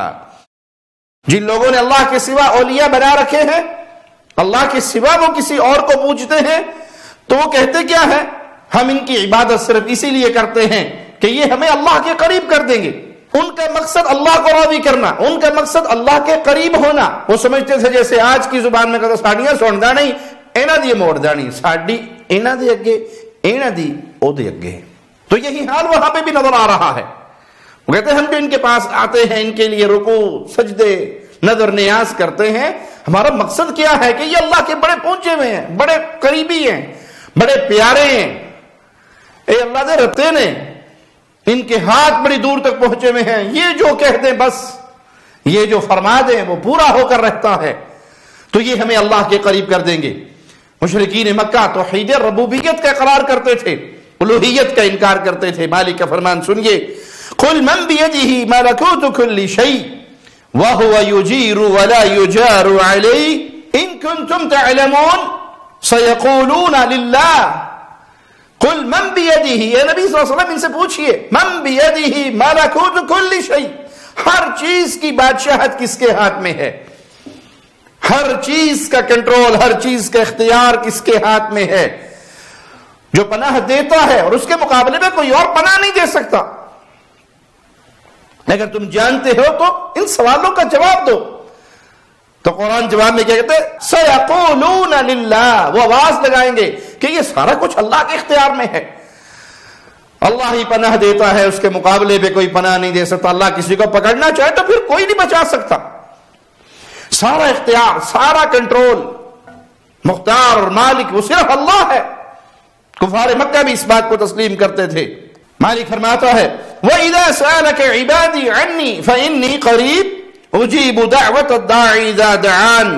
جن لوگوں نے اللہ کے سوا اولیاء بنا رکھے ہیں, اللہ کے سوا وہ کسی اور کو پوجتے ہیں, تو وہ کہتے کیا ہے, ہم ان کی عبادت صرف اسی لیے کرتے ہیں کہ یہ ہمیں اللہ کے قریب کر دیں گے. ان کا مقصد اللہ کو راضی کرنا, ان کا مقصد اللہ کے قریب ہونا. وہ سمجھتے تھے جیسے آج کی زبان میں کہتے ساڑیاں سوڑدا نہیں, اینا دی موڑدا نہیں, ساڑی اینا دے اگے, اینا دی او دے اگے. تو یہی حال وہاں پہ بھی نظر آ رہا ہے. وہ کہتے ہیں ہم جو ان کے پاس آتے ہیں, ان کے لیے رکوع, سجدے, نظر نیاز کرتے ہیں, ہمارا مقصد کیا ہے کہ یہ اللہ کے بڑے پہنچے ہوئے ہیں, بڑے قریبی ہیں, بڑے پیارے ہیں. اے اللہ دے رتے نے, ان کے ہاتھ بڑی دور تک پہنچے ہوئے ہیں, یہ جو کہہ دیں بس, یہ جو فرما دیں وہ پورا ہو کر رہتا ہے, تو یہ ہمیں اللہ کے قریب کر دیں گے. مشرکین مکہ توحید ربوبیت کا اقرار کرتے تھے, الوہیت کا انکار کرتے تھے. مالک کا فرمان سنیے. قل من بیدہ ملکوت کل شیء وهو يجير ولا يجار عليه ان كنتم تعلمون سيقولون لله. قل من بيده, اے نبی صلی اللہ علیہ وسلم ان سے پوچھئے, من بيده ملکوت كل شيء, ہر چیز کی بادشاہت کس کے ہاتھ میں ہے, ہر چیز کا کنٹرول, ہر چیز کا اختیار کس کے ہاتھ میں ہے. جو پناہ دیتا ہے اور اس کے مقابلے میں کوئی اور پناہ نہیں دے سکتا. اگر تم جانتے ہو تو ان سوالوں کا جواب دو. تو قرآن جواب میں کیا کہتے ہیں, سَيَقُولُونَ لِلَّهِ, وہ آواز لگائیں گے کہ یہ سارا کچھ اللہ کے اختیار میں ہے. اللہ ہی پناہ دیتا ہے, اس کے مقابلے پہ کوئی پناہ نہیں دے سکتا. اللہ کسی کو پکڑنا چاہے تو پھر کوئی نہیں بچا سکتا. سارا اختیار, سارا کنٹرول, مختار اور مالک وہ صرف اللہ ہے. کفار مکہ بھی اس بات کو تسلیم کرتے تھے. مالک فرماتا ہے وَإِذَا سَأَلَكَ عِبَادِي عَنِّي فَإِنِّي قَرِيبٌ أُجِيبُ دَعْوَةَ الدَّاعِ إِذَا دَعَانِ.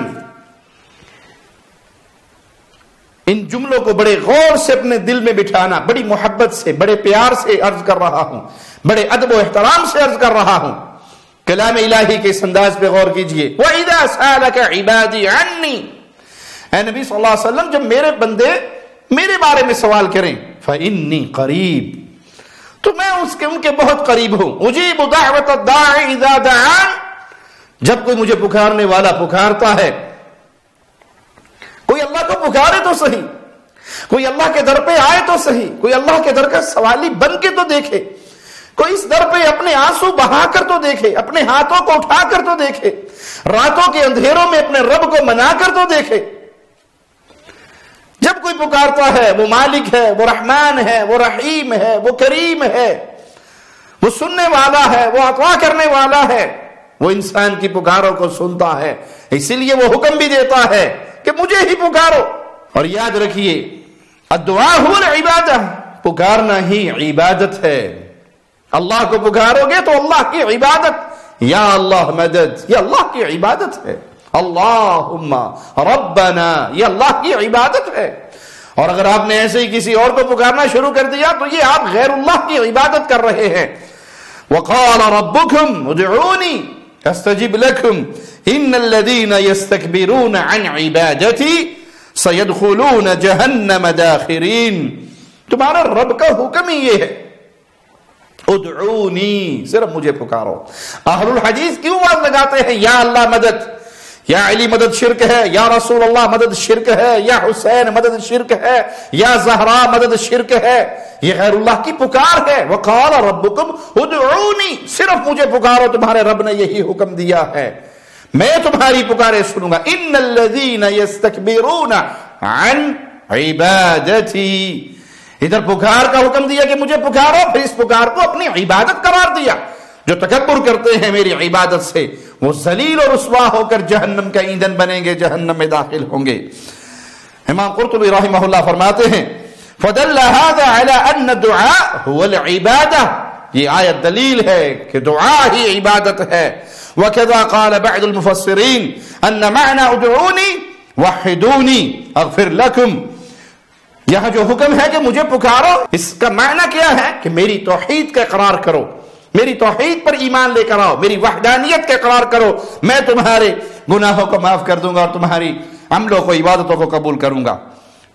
ان جملوں کو بڑے غور سے اپنے دل میں بٹھانا, بڑی محبت سے, بڑے پیار سے عرض کر رہا ہوں, بڑے ادب و احترام سے عرض کر رہا ہوں. کلام الہی کے اس انداز پہ غور کیجئے. وَإِذَا سَأَلَكَ عِبَادِي عَنِّي, اے نبی صلی اللہ علیہ وسلم جب میرے بندے میرے بارے میں سوال کریں, فَإِنِّي قَرِيبٌ, تو میں ان کے بہت قریب ہوں. اجیب دعوت الداعی اذا دعان, جب کوئی مجھے پکارنے والا پکارتا ہے. کوئی اللہ کو پکارے تو صحیح, کوئی اللہ کے در پہ آئے تو صحیح, کوئی اللہ کے در کا سوالی بن کے تو دیکھے, کوئی اس در پہ اپنے آنسو بہا کر تو دیکھے, اپنے ہاتھوں کو اٹھا کر تو دیکھے, راتوں کے اندھیروں میں اپنے رب کو منا کر تو دیکھے. جب کوئی پکارتا ہے وہ مالک ہے, وہ رحمان ہے, وہ رحیم ہے, وہ کریم ہے, وہ سننے والا ہے, وہ عطا کرنے والا ہے, وہ انسان کی پکاروں کو سنتا ہے. اسی لیے وہ حکم بھی دیتا ہے کہ مجھے ہی پکارو. اور یاد رکھیے الدعاء هو العبادہ, پکارنا ہی عبادت ہے. اللہ کو پکارو گے تو اللہ کی عبادت, یا اللہ مدد, یہ اللہ کی عبادت ہے. اللہم ربنا, یہ اللہ کی عبادت ہے. اور اگر آپ نے ایسے ہی کسی اور کو پکارنا شروع کر دیا تو یہ آپ غیر اللہ کی عبادت کر رہے ہیں. وقال ربکم ادعونی استجب لکم ان الذین یستکبرون عن عبادتی سیدخلون جہنم داخرین. تمہارا رب کا حکم ہی یہ ہے, ادعونی, صرف مجھے پکارو. اہل الحدیث کیوں آواز لگاتے ہیں یا اللہ مدد, یا علی مدد شرک ہے, یا رسول اللہ مدد شرک ہے, یا حسین مدد شرک ہے, یا زہرا مدد شرک ہے, یہ غیر اللہ کی پکار ہے. وقال ربکم ادعونی, صرف مجھے پکارو, تمہارے رب نے یہی حکم دیا ہے, میں تمہاری پکارے سنوں گا. ان الذین یستکبرون عن عبادتی. ادھر پکار کا حکم دیا کہ مجھے پکارو، پھر اس پکار کو اپنی عبادت قرار دیا. جو تکبر کرتے ہیں میری عبادت سے وہ ذلیل اور رسوا ہو کر جہنم کا ایندھن بنیں گے، جہنم میں داخل ہوں گے. امام قرطبی رحمہ اللہ فرماتے ہیں فدل هذا على ان الدعاء هو العبادہ، یہ آیت دلیل ہے کہ دعا ہی عبادت ہے. وكذا قال بعض المفسرين ان معنى ادعوني وحدوني اغفر لكم، یہاں جو حکم ہے کہ مجھے پکارو، اس کا معنی کیا ہے کہ میری توحید کا اقرار کرو، میری توحید پر ایمان لے کر آؤ، میری وحدانیت کا اقرار کرو، میں تمہارے گناہوں کو معاف کر دوں گا اور تمہاری عملوں کو، عبادتوں کو قبول کروں گا.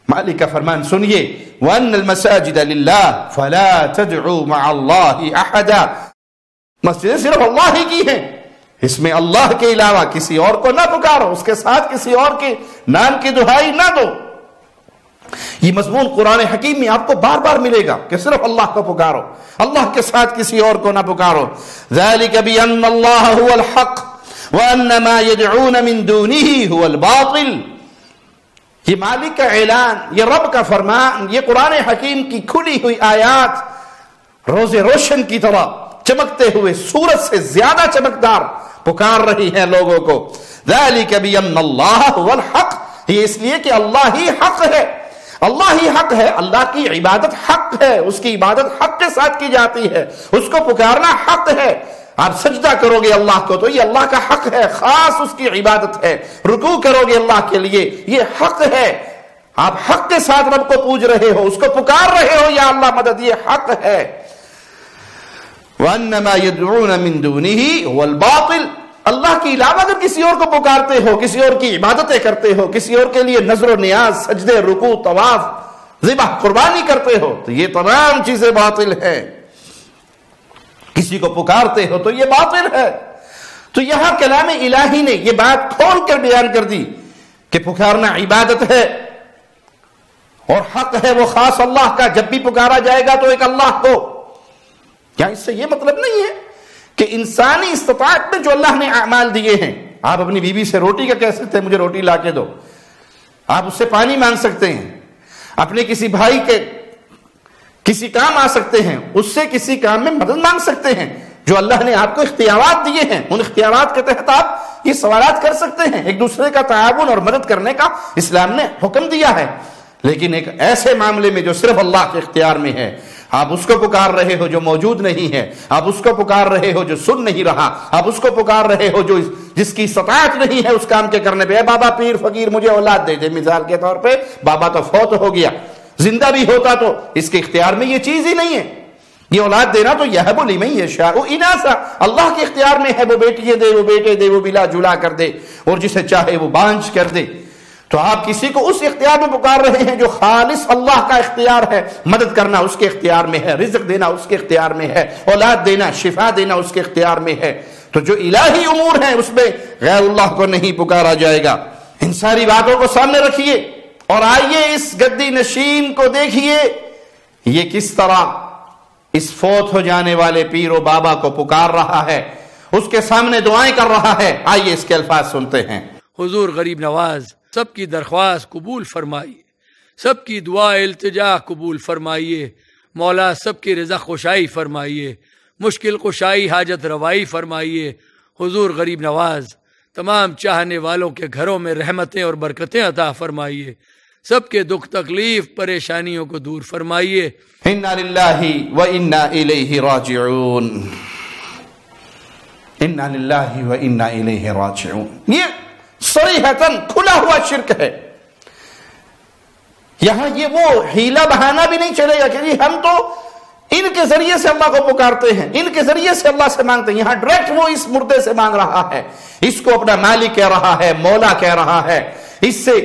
مالک کا فرمان سنیے وَأَنَّ الْمَسَاجِدَ لِلَّهِ فَلَا تَدْعُوا مَعَ اللَّهِ أَحَدًا، مسجدیں صرف اللہ ہی کی ہیں، اس میں اللہ کے علاوہ کسی اور کو نہ پکارو، اس کے ساتھ کسی اور کے نام کی دہائی نہ دو. یہ مضمون قرآن حکیم میں آپ کو بار بار ملے گا کہ صرف اللہ کو پکارو، اللہ کے ساتھ کسی اور کو نہ پکارو. ذَلِكَ بِأَنَّ اللَّهَ هُوَ الْحَقُّ وَأَنَّ مَا يَدْعُونَ مِن دُونِهِ هُوَ الْبَاطِلُ. یہ مالک کا اعلان، یہ رب کا فرمان، یہ قرآن حکیم کی کھلی ہوئی آیات روز روشن کی طرح چمکتے ہوئے سورج سے زیادہ چمکدار پکار رہی ہیں لوگوں کو. ذَلِكَ بِأَنَّ اللَّهَ هُوَ الْحَقُّ، یہ اس لیے کہ اللہ ہی حق ہے، اللہ ہی حق ہے، اللہ کی عبادت حق ہے، اس کی عبادت حق کے ساتھ کی جاتی ہے، اس کو پکارنا حق ہے. آپ سجدہ کرو گے اللہ کو تو یہ اللہ کا حق ہے، خاص اس کی عبادت ہے. رکوع کرو گے اللہ کے لیے، یہ حق ہے. آپ حق کے ساتھ رب کو پوج رہے ہو، اس کو پکار رہے ہو یا اللہ مدد، یہ حق ہے. وَأَنَّ مَا يَدْعُونَ مِن دُونِهِ هُوَ الْبَاطِلُ، اللہ کے علاوہ اگر کسی اور کو پکارتے ہو، کسی اور کی عبادتیں کرتے ہو، کسی اور کے لیے نذر و نیاز، سجدے، رکوع، طواف، ذبح، قربانی کرتے ہو تو یہ تمام چیزیں باطل ہیں. کسی کو پکارتے ہو تو یہ باطل ہے. تو یہاں کلام الہی نے یہ بات کھول کر بیان کر دی کہ پکارنا عبادت ہے اور حق ہے وہ خاص اللہ کا. جب بھی پکارا جائے گا تو ایک اللہ کو. کیا اس سے یہ مطلب نہیں ہے کہ انسانی استطاعت میں جو اللہ نے اعمال دیے ہیں، آپ اپنی بیوی سے روٹی کا کہہ سکتے ہیں مجھے روٹی لا کے دو، آپ اس سے پانی مانگ سکتے ہیں، اپنے کسی بھائی کے کسی کام آ سکتے ہیں، اس سے کسی کام میں مدد مانگ سکتے ہیں. جو اللہ نے آپ کو اختیارات دیے ہیں ان اختیارات کے تحت آپ یہ سوالات کر سکتے ہیں. ایک دوسرے کا تعاون اور مدد کرنے کا اسلام نے حکم دیا ہے. لیکن ایک ایسے معاملے میں جو صرف اللہ کے اختیار میں ہے، آپ اس کو پکار رہے ہو جو موجود نہیں ہے، آپ اس کو پکار رہے ہو جو سن نہیں رہا، آپ اس کو پکار رہے ہو جو جس کی استطاعت نہیں ہے اس کام کے کرنے پہ. اے بابا پیر فقیر مجھے اولاد دے دے، مثال کے طور پہ بابا تو فوت ہو گیا، زندہ بھی ہوتا تو اس کے اختیار میں یہ چیز ہی نہیں ہے. یہ اولاد دینا تو یہب لمن یشاء اناثا، اللہ کے اختیار میں ہے، وہ بیٹیاں دے، وہ بیٹے دے، وہ بلا جلا کر دے اور جسے چاہے وہ بانجھ کر دے. تو آپ کسی کو اس اختیار میں پکار رہے ہیں جو خالص اللہ کا اختیار ہے. مدد کرنا اس کے اختیار میں ہے، رزق دینا اس کے اختیار میں ہے، اولاد دینا، شفا دینا اس کے اختیار میں ہے. تو جو الہی امور ہیں اس میں غیر اللہ کو نہیں پکارا جائے گا. ان ساری باتوں کو سامنے رکھیے اور آئیے اس گدی نشین کو دیکھیے یہ کس طرح اس فوت ہو جانے والے پیر و بابا کو پکار رہا ہے، اس کے سامنے دعائیں کر رہا ہے. آئیے اس کے الفاظ سنتے ہیں. حضور غریب نواز سب کی درخواست قبول فرمائیے، سب کی دعا التجا قبول فرمائیے. مولا سب کی رضا خوشائی فرمائیے، مشکل کشائی حاجت روائی فرمائیے. حضور غریب نواز تمام چاہنے والوں کے گھروں میں رحمتیں اور برکتیں عطا فرمائیے. سب کے دکھ تکلیف پریشانیوں کو دور فرمائیے. انا للہ و انا الیہ راجعون، انا للہ و انا الیہ راجعون. یہ صریحتاً کھلا ہوا شرک ہے. یہاں یہ وہ ہیلا بہانہ بھی نہیں چلے گا کہ ہم تو ان کے ذریعے سے اللہ کو پکارتے ہیں، ان کے ذریعے سے اللہ سے مانگتے ہیں. یہاں ڈائریکٹ وہ اس مردے سے مانگ رہا ہے، اس کو اپنا مالک کہہ رہا ہے، مولا کہہ رہا ہے، اس سے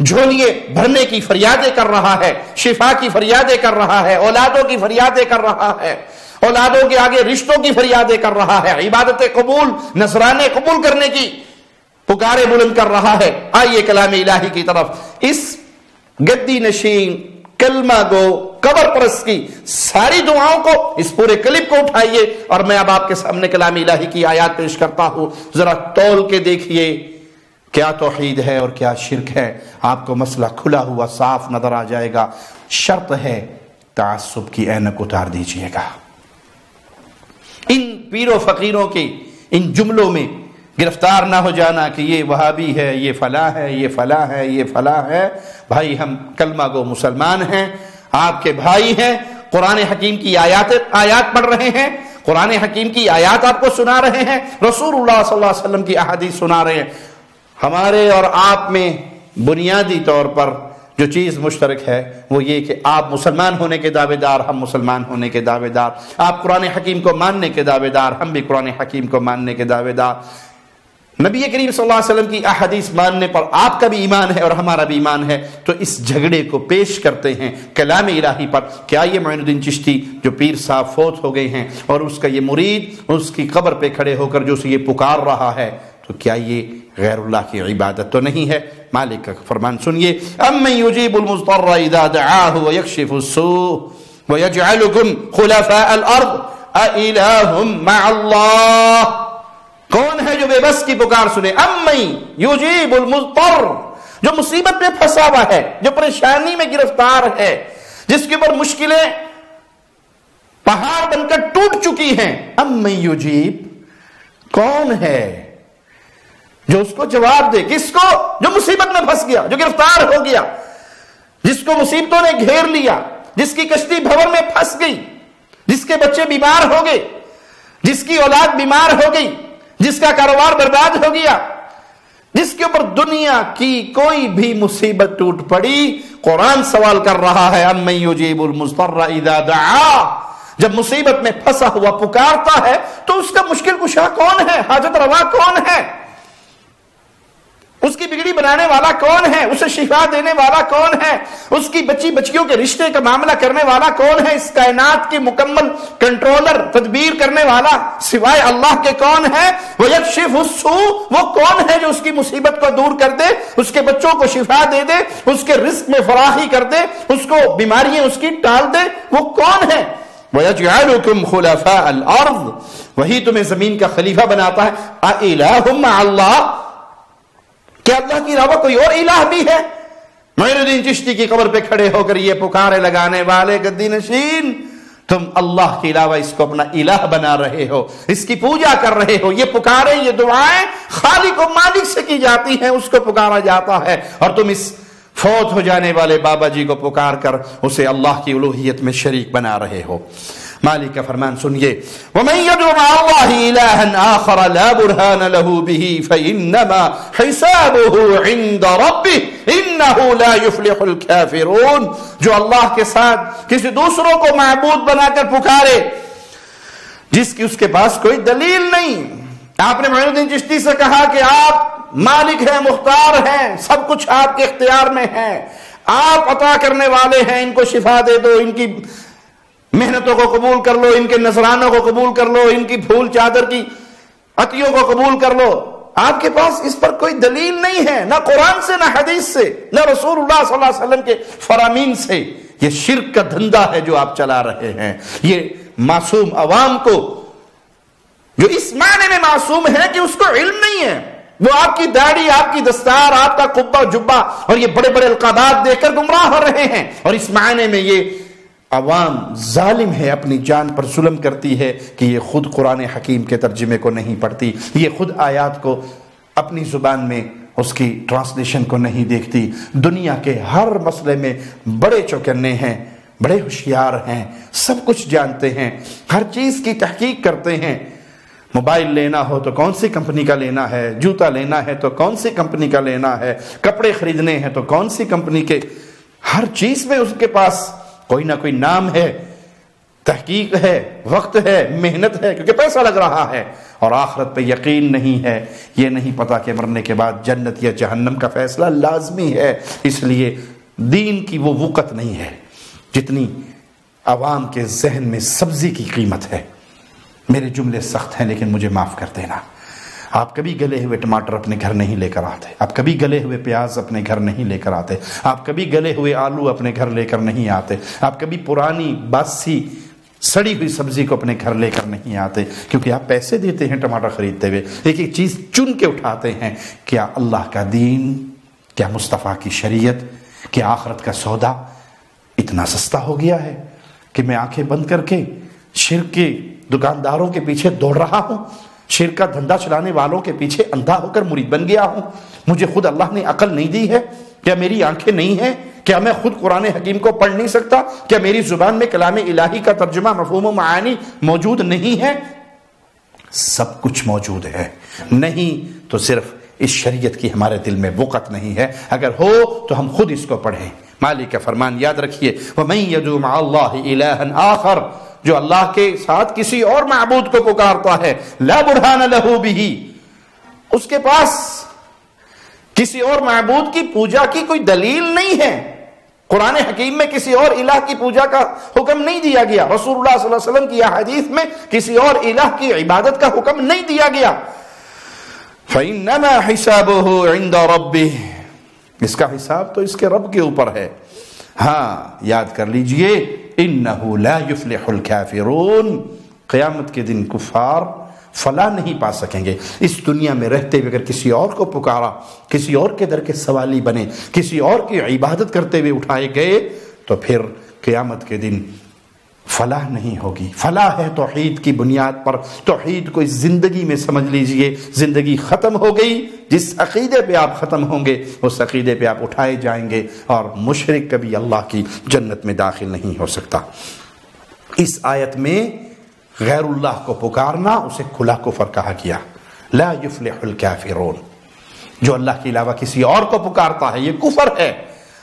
جھولیے بھرنے کی فریادیں کر رہا ہے، شفا کی فریادیں کر رہا ہے، اولادوں کی فریادیں کر رہا ہے، اولادوں کے آگے رشتوں کی فریادیں کر رہا ہے، عبادت قبول، نذرانے قبول کرنے کی پکارے بلند کر رہا ہے. آئیے کلام الہی کی طرف. اس گدی نشین کلمہ گو قبر پرست کی ساری دعاؤں کو، اس پورے کلپ کو اٹھائیے اور میں اب آپ کے سامنے کلام الہی کی آیات پیش کرتا ہوں. ذرا تول کے دیکھیے کیا توحید ہے اور کیا شرک ہے، آپ کو مسئلہ کھلا ہوا صاف نظر آ جائے گا۔ شرط ہے تعصب کی اینک اتار دیجئے گا۔ ان پیر و فقیروں کے ان جملوں میں گرفتار نہ ہو جانا کہ یہ وہابی ہے، یہ فلاں ہے، یہ فلاں ہے، یہ فلاں ہے۔ بھائی ہم کلمہ گو مسلمان ہیں، آپ کے بھائی ہیں، قرآن حکیم کی آیات پڑھ رہے ہیں، قرآن حکیم کی آیات آپ کو سنا رہے ہیں، رسول اللہ صلی اللہ علیہ وسلم کی احادیث سنا رہے ہیں۔ ہمارے اور آپ میں بنیادی طور پر جو چیز مشترک ہے وہ یہ کہ آپ مسلمان ہونے کے دعوے دار، ہم مسلمان ہونے کے دعوے دار، آپ قرآن حکیم کو ماننے کے دعوے دار، ہم بھی قرآن حکیم کو ماننے کے دعوے دار۔ نبی کریم صلی اللہ علیہ وسلم کی احادیث ماننے پر آپ کا بھی ایمان ہے اور ہمارا بھی ایمان ہے، تو اس جھگڑے کو پیش کرتے ہیں کلام الہی پر۔ کیا یہ معین الدین چشتی جو پیر صاحب فوت ہو گئے ہیں اور اس کا یہ مرید اس کی قبر پہ کھڑے ہو کر جو اسے یہ پکار رہا ہے، تو کیا یہ غیر اللہ کی عبادت تو نہیں ہے؟ مالک کا فرمان سنیے، امن یجیب المضطر اذا دعاہ ویکشف السوء ویجعلکم خلفاء الارض االہ مع اللہ۔ کون ہے جو بے بس کی پکار سنے؟ امن یجیب المضطر، جو مصیبت میں پھنسا ہوا ہے، جو پریشانی میں گرفتار ہے، جس کے اوپر مشکلیں پہاڑ بن کر ٹوٹ چکی ہیں۔ امن یجیب، کون ہے جو اس کو جواب دے؟ کس کو؟ جو مصیبت میں پھنس گیا، جو گرفتار ہو گیا، جس کو مصیبتوں نے گھیر لیا، جس کی کشتی بھور میں پھنس گئی، جس کے بچے بیمار ہو گئے، جس کی اولاد بیمار ہو گئی، جس کا کاروبار برباد ہو گیا، جس کے اوپر دنیا کی کوئی بھی مصیبت ٹوٹ پڑی، قرآن سوال کر رہا ہے امن یجیب المضطر اذا دعا۔ جب مصیبت میں پھنسا ہوا پکارتا ہے تو اس کا مشکل کشا کون ہے؟ حاجت روا کون ہے؟ اس کی بگڑی بنانے والا کون ہے؟ اسے شفا دینے والا کون ہے؟ اس کی بچی بچیوں کے رشتے کا معاملہ کرنے والا کون ہے؟ اس کائنات کی مکمل کنٹرولر، تدبیر کرنے والا سوائے اللہ کے کون ہے؟ وَيَكْشِفُ السُّوءَ، وہ کون ہے جو اس کی مصیبت کو دور کر دے، اس کے بچوں کو شفا دے دے، اس کے رزق میں فراخی کر دے، اس کو بیماریاں اس کی ٹال دے؟ وہ کون ہے؟ وَيَجْعَلُكُمْ خُلَفَاءَ الْأَرْضِ، وہی تمہیں زمین کا خلیفہ بناتا ہے۔ أَإِلَٰهٌ مَّعَ اللَّهِ، کیا اللہ کی علاوہ کوئی اور الہ بھی ہے؟ معین الدین چشتی کی قبر پہ کھڑے ہو کر یہ پکارے لگانے والے گدی نشین، تم اللہ کے علاوہ اس کو اپنا الہ بنا رہے ہو، اس کی پوجا کر رہے ہو۔ یہ پکارے، یہ دعائیں خالق و مالک سے کی جاتی ہیں، اس کو پکارا جاتا ہے، اور تم اس فوت ہو جانے والے بابا جی کو پکار کر اسے اللہ کی الوہیت میں شریک بنا رہے ہو۔ مالک کا فرمان سنیے، وَمَن يَدْعُ مَعَ اللَّهِ إِلَٰهًا آخَرَ لَا بُرْهَانَ لَهُ بِهِ فَإِنَّمَا حِسَابُهُ عِندَ رَبِّهِ إِنَّهُ لَا يُفْلِحُ الْكَافِرُونَ، جو اللہ کے ساتھ کسی دوسروں کو معبود بنا کر پکارے جس کی اس کے پاس کوئی دلیل نہیں۔ آپ نے معین الدین چشتی سے کہا کہ آپ مالک ہیں، مختار ہیں، سب کچھ آپ کے اختیار میں ہے، آپ عطا کرنے والے ہیں، ان کو شفا دے دو، ان کی محنتوں کو قبول کر لو، ان کے نذرانوں کو قبول کر لو، ان کی پھول چادر کی عطیوں کو قبول کر لو۔ آپ کے پاس اس پر کوئی دلیل نہیں ہے، نہ قرآن سے، نہ حدیث سے، نہ رسول اللہ صلی اللہ علیہ وسلم کے فرامین سے۔ یہ شرک کا دھندا ہے جو آپ چلا رہے ہیں۔ یہ معصوم عوام کو، جو اس معنی میں معصوم ہے کہ اس کو علم نہیں ہے، وہ آپ کی داڑھی، آپ کی دستار، آپ کا قبہ جبہ اور یہ بڑے بڑے القابات دیکھ کر گمراہ ہو رہے ہیں، اور اس معنی میں یہ عوام ظالم ہے، اپنی جان پر ظلم کرتی ہے کہ یہ خود قرآن حکیم کے ترجمے کو نہیں پڑھتی، یہ خود آیات کو اپنی زبان میں اس کی ٹرانسلیشن کو نہیں دیکھتی۔ دنیا کے ہر مسئلے میں بڑے چوکنے ہیں، بڑے ہوشیار ہیں، سب کچھ جانتے ہیں، ہر چیز کی تحقیق کرتے ہیں۔ موبائل لینا ہو تو کون سی کمپنی کا لینا ہے، جوتا لینا ہے تو کون سی کمپنی کا لینا ہے، کپڑے خریدنے ہیں تو کون سی کمپنی کے، ہر چیز میں اس کے پاس کوئی نہ کوئی نام ہے، تحقیق ہے، وقت ہے، محنت ہے، کیونکہ پیسہ لگ رہا ہے، اور آخرت پہ یقین نہیں ہے۔ یہ نہیں پتا کہ مرنے کے بعد جنت یا جہنم کا فیصلہ لازمی ہے، اس لیے دین کی وہ وقت نہیں ہے جتنی عوام کے ذہن میں سبزی کی قیمت ہے۔ میرے جملے سخت ہیں لیکن مجھے معاف کر دینا۔ آپ کبھی گلے ہوئے ٹماٹر اپنے گھر نہیں لے کر آتے، آپ کبھی گلے ہوئے پیاز اپنے گھر نہیں لے کر آتے، آپ کبھی گلے ہوئے آلو اپنے گھر لے کر نہیں آتے، آپ کبھی پرانی باسی سڑی ہوئی سبزی کو اپنے گھر لے کر نہیں آتے، کیونکہ آپ پیسے دیتے ہیں ٹماٹر خریدتے ہوئے، ایک ایک چیز چن کے اٹھاتے ہیں۔ کیا اللہ کا دین، کیا مصطفیٰ کی شریعت، کیا آخرت کا سودا اتنا سستا ہو گیا ہے کہ میں آنکھیں بند کر کے شرک کے دکانداروں کے پیچھے دوڑ رہا ہوں، شرک کا دھندا چلانے والوں کے پیچھے اندھا ہو کر مرید بن گیا ہوں؟ مجھے خود اللہ نے عقل نہیں دی ہے؟ کیا میری آنکھیں نہیں ہیں؟ کیا میں خود قرآن حکیم کو پڑھ نہیں سکتا؟ کیا میری زبان میں کلام الہی کا ترجمہ، مفہوم و معانی موجود نہیں ہے؟ سب کچھ موجود ہے، نہیں تو صرف اس شریعت کی ہمارے دل میں وقت نہیں ہے، اگر ہو تو ہم خود اس کو پڑھیں۔ مالک کا فرمان یاد رکھیے، وَمَن يَدْعُ مَعَ اللَّهِ إِلَٰهًا آخر، جو اللہ کے ساتھ کسی اور معبود کو پکارتا ہے، لا برہان لہ بہ، اس کے پاس کسی اور معبود کی پوجا کی کوئی دلیل نہیں ہے۔ قرآن حکیم میں کسی اور الہ کی پوجا کا حکم نہیں دیا گیا، رسول اللہ صلی اللہ علیہ وسلم کی احادیث میں کسی اور الہ کی عبادت کا حکم نہیں دیا گیا۔ فَإِنَّمَا حِسَابُهُ عِنْدَ رَبِّهِ، اس کا حساب تو اس کے رب کے اوپر ہے۔ ہاں یاد کر لیجئے، إِنَّهُ لَا يُفْلِحُ الْكَافِرُونَ، قیامت کے دن کفار فلاح نہیں پا سکیں گے۔ اس دنیا میں رہتے ہوئے اگر کسی اور کو پکارا، کسی اور کے در کے سوالی بنے، کسی اور کی عبادت کرتے ہوئے اٹھائے گئے، تو پھر قیامت کے دن فلاح نہیں ہوگی۔ فلاح ہے توحید کی بنیاد پر، توحید کو اس زندگی میں سمجھ لیجئے، زندگی ختم ہو گئی، جس عقیدے پہ آپ ختم ہوں گے اس عقیدے پہ آپ اٹھائے جائیں گے، اور مشرک کبھی اللہ کی جنت میں داخل نہیں ہو سکتا۔ اس آیت میں غیر اللہ کو پکارنا اسے کھلا کفر کہا گیا، لا یفلح الکافرون، جو اللہ کے علاوہ کسی اور کو پکارتا ہے یہ کفر ہے،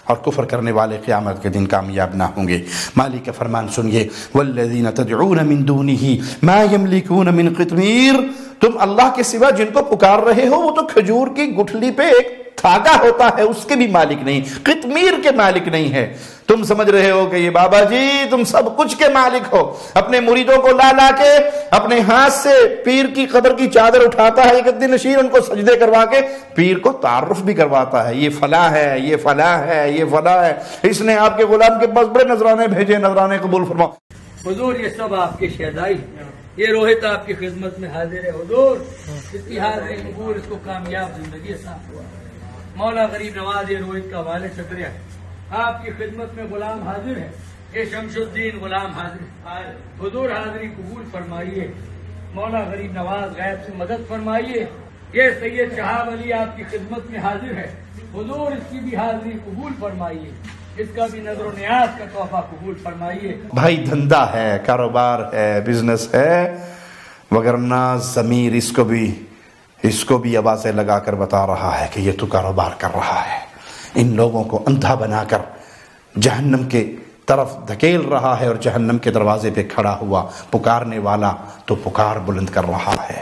اور کفر کرنے والے قیامت کے دن کامیاب نہ ہوں گے۔ مالک کا فرمان سنیے، والذین تدعون من دونہ ما یملکون من قطمیر، تم اللہ کے سوا جن کو پکار رہے ہو وہ تو کھجور کی گٹھلی پہ ایک دھاگا ہوتا ہے، اس کے بھی مالک نہیں، قطمیر کے مالک نہیں ہے۔ تم سمجھ رہے ہو کہ یہ بابا جی تم سب کچھ کے مالک ہو، اپنے مریدوں کو لا لا کے اپنے ہاتھ سے پیر کی قبر کی چادر اٹھاتا ہے، ایک دن نشین ان کو سجدے کروا کے پیر کو تعارف بھی کرواتا ہے، یہ فلاں ہے، یہ فلاں ہے، یہ فلاں ہے، اس نے آپ کے غلام کے پاس بڑے نذرانے بھیجے، نذرانے قبول فرماؤ۔ حضور یہ سب آپ کے شہدائی، یہ روحت آپ کی خدمت میں حاضر ہے۔ حضور اس کی حاضری قبول، اس کو کامیاب زندگی عطا ہوا۔ مولا غریب نواز یہ روحت کا والد شکریہ، آپ کی خدمت میں غلام حاضر ہے، یہ شمس الدین غلام حاضر ہے۔ حضور حاضری قبول فرمائیے، مولا غریب نواز غیب سے مدد فرمائیے۔ یہ سید شہاب علی آپ کی خدمت میں حاضر ہے، حضور اس کی بھی حاضری قبول فرمائیے، اس کا بھی نظر و نیاز کا تحفہ قبول فرمائیے۔ بھائی دھندا ہے، کاروبار ہے، بزنس ہے، وگرنہ ضمیر اس کو بھی آوازیں لگا کر بتا رہا ہے کہ یہ تو کاروبار کر رہا ہے، ان لوگوں کو اندھا بنا کر جہنم کے طرف دھکیل رہا ہے، اور جہنم کے دروازے پہ کھڑا ہوا پکارنے والا تو پکار بلند کر رہا ہے۔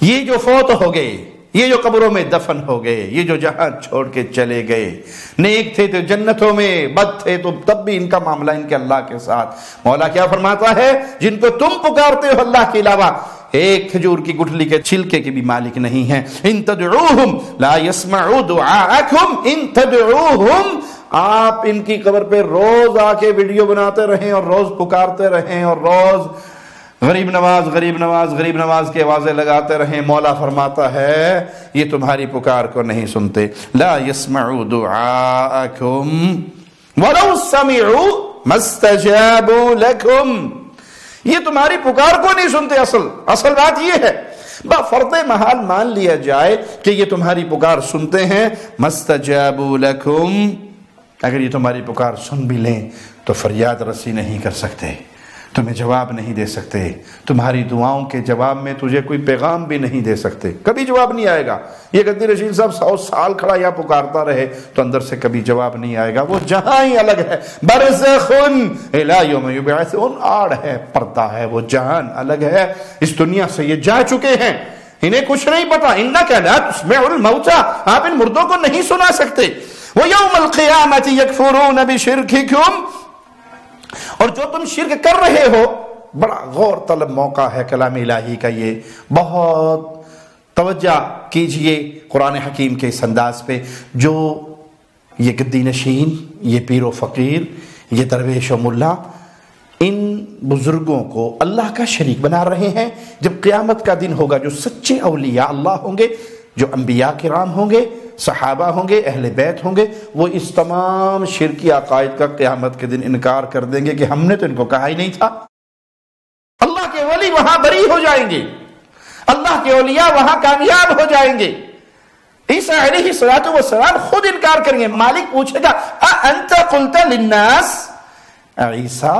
یہ جو فوت ہو گئے، یہ جو قبروں میں دفن ہو گئے، یہ جو جہان چھوڑ کے چلے گئے، نیک تھے تو جنتوں میں، بد تھے تو تب بھی ان کا معاملہ ان کے اللہ کے ساتھ۔ مولا کیا فرماتا ہے، جن کو تم پکارتے ہو اللہ کے علاوہ ایک کھجور کی گٹھلی کے چھلکے کے بھی مالک نہیں ہیں۔ ان تدعوہم لا يسمعوا دعاءکم ان تدعوہم، آپ ان کی قبر پہ روز آ کے ویڈیو بناتے رہیں اور روز پکارتے رہیں اور روز غریب نواز غریب نواز غریب نواز کی آوازیں لگاتے رہیں، مولا فرماتا ہے یہ تمہاری پکار کو نہیں سنتے۔ لا يسمعوا دعاءکم ولو سمعوا ما استجابوا لکم، یہ تمہاری پکار کو نہیں سنتے۔ اصل بات یہ ہے، فرض محال مان لیا جائے کہ یہ تمہاری پکار سنتے ہیں، مستجابوا لکم، اگر یہ تمہاری پکار سن بھی لیں تو فریاد رسی نہیں کر سکتے، تمہیں جواب نہیں دے سکتے، تمہاری دعاؤں کے جواب میں تجھے کوئی پیغام بھی نہیں دے سکتے، کبھی جواب نہیں آئے گا۔ یہ گدی رشید صاحب 100 سال کھڑا یا پکارتا رہے تو اندر سے کبھی جواب نہیں آئے گا، وہ جہاں ہی الگ ہے، برزخ الی یوم یبعثون، آڑ ہے، پردہ ہے، وہ جہان الگ ہے، اس دنیا سے یہ جا چکے ہیں، انہیں کچھ نہیں پتا۔ انک لا تسمع الموتى، آپ ان مردوں کو نہیں سنا سکتے۔ ویوم القیامۃ یکفرون بشرککم، اور جو تم شرک کر رہے ہو، بڑا غور طلب موقع ہے کلام الہی کا، یہ بہت توجہ کیجئے قرآن حکیم کے اس انداز پہ۔ جو یہ گدی نشین، یہ پیر و فقیر، یہ درویش و ملا ان بزرگوں کو اللہ کا شریک بنا رہے ہیں. جب قیامت کا دن ہوگا جو سچے اولیاء اللہ ہوں گے، جو انبیاء کرام ہوں گے، صحابہ ہوں گے، اہل بیت ہوں گے، وہ اس تمام شرکی عقائد کا قیامت کے دن انکار کر دیں گے کہ ہم نے تو ان کو کہا ہی نہیں تھا. اللہ کے ولی وہاں بری ہو جائیں گے، اللہ کے اولیاء وہاں کامیاب ہو جائیں گے. عیسیٰ علیہ السلام خود انکار کریں گے. مالک پوچھے گا اَأَنْتَ قُلْتَ لِلنَّاسِ، عیسیٰ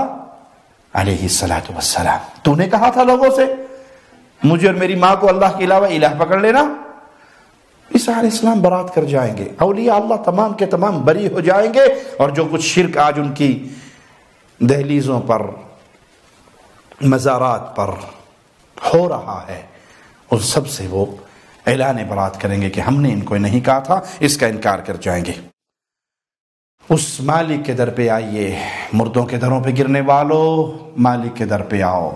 علیہ السلام تو نے کہا تھا لوگوں سے مجھے اور میری ماں کو اللہ کے علاوہ الہ پکڑ لینا؟ عیسیٰ علیہ السلام برات کر جائیں گے. اولیاء اللہ تمام کے تمام بری ہو جائیں گے، اور جو کچھ شرک آج ان کی دہلیزوں پر، مزارات پر ہو رہا ہے، ان سب سے وہ اعلان برات کریں گے کہ ہم نے ان کو نہیں کہا تھا، اس کا انکار کر جائیں گے. اس مالک کے در پہ آئیے، مردوں کے دروں پہ گرنے والوں، مالک کے در پہ آؤ.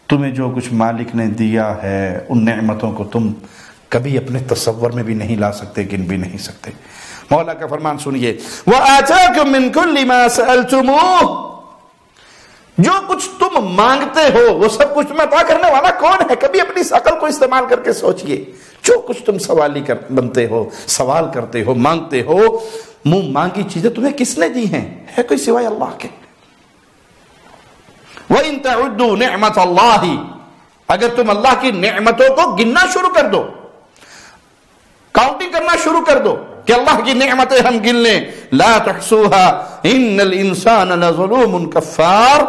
تمہیں جو کچھ مالک نے دیا ہے ان نعمتوں کو تم کبھی اپنے تصور میں بھی نہیں لا سکتے، گن بھی نہیں سکتے. مولا کا فرمان سنیے، وَآتَاكُم مِّن كُلِّ مَا سَأَلْتُمُوهُ، جو کچھ تم مانگتے ہو وہ سب کچھ تمہیں عطا کرنے والا کون ہے؟ کبھی اپنی اس عقل کو استعمال کر کے سوچئے. جو کچھ تم سوالی بنتے ہو، سوال کرتے ہو، مانگتے ہو، منہ مانگی چیزیں تمہیں کس نے دی ہیں؟ ہے کوئی سوائے اللہ کے؟ وَإِن تَعُدُّوا نِعْمَةَ اللَّهِ، اگر تم اللہ کی نعمتوں کو گننا شروع کر دو، کاؤنٹنگ کرنا شروع کر دو کہ اللہ کی نعمتیں ہم گن لیں، لا تحصوها ان الانسان لظلوم کفار،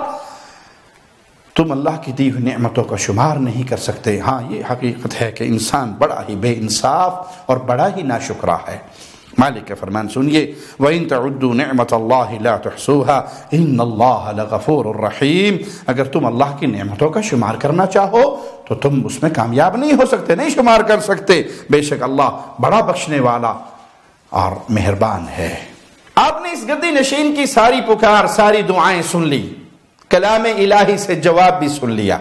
تم اللہ کی دی ہوئی نعمتوں کا شمار نہیں کر سکتے. ہاں یہ حقیقت ہے کہ انسان بڑا ہی بے انصاف اور بڑا ہی ناشکرا ہے. مالک کا فرمان سنیے، وَإِن تَعُدُّوا نِعْمَةَ اللَّهِ لَا تُحْصُوهَا إِنَّ اللَّهَ لَغَفُورٌ رَحِيمٌ، اگر تم اللہ کی نعمتوں کا شمار کرنا چاہو تو تم اس میں کامیاب نہیں ہو سکتے، نہیں شمار کر سکتے. بے شک اللہ بڑا بخشنے والا اور مہربان ہے. آپ نے اس گدی نشین کی ساری پکار، ساری دعائیں سن لی، کلام الہی سے جواب بھی سن لیا.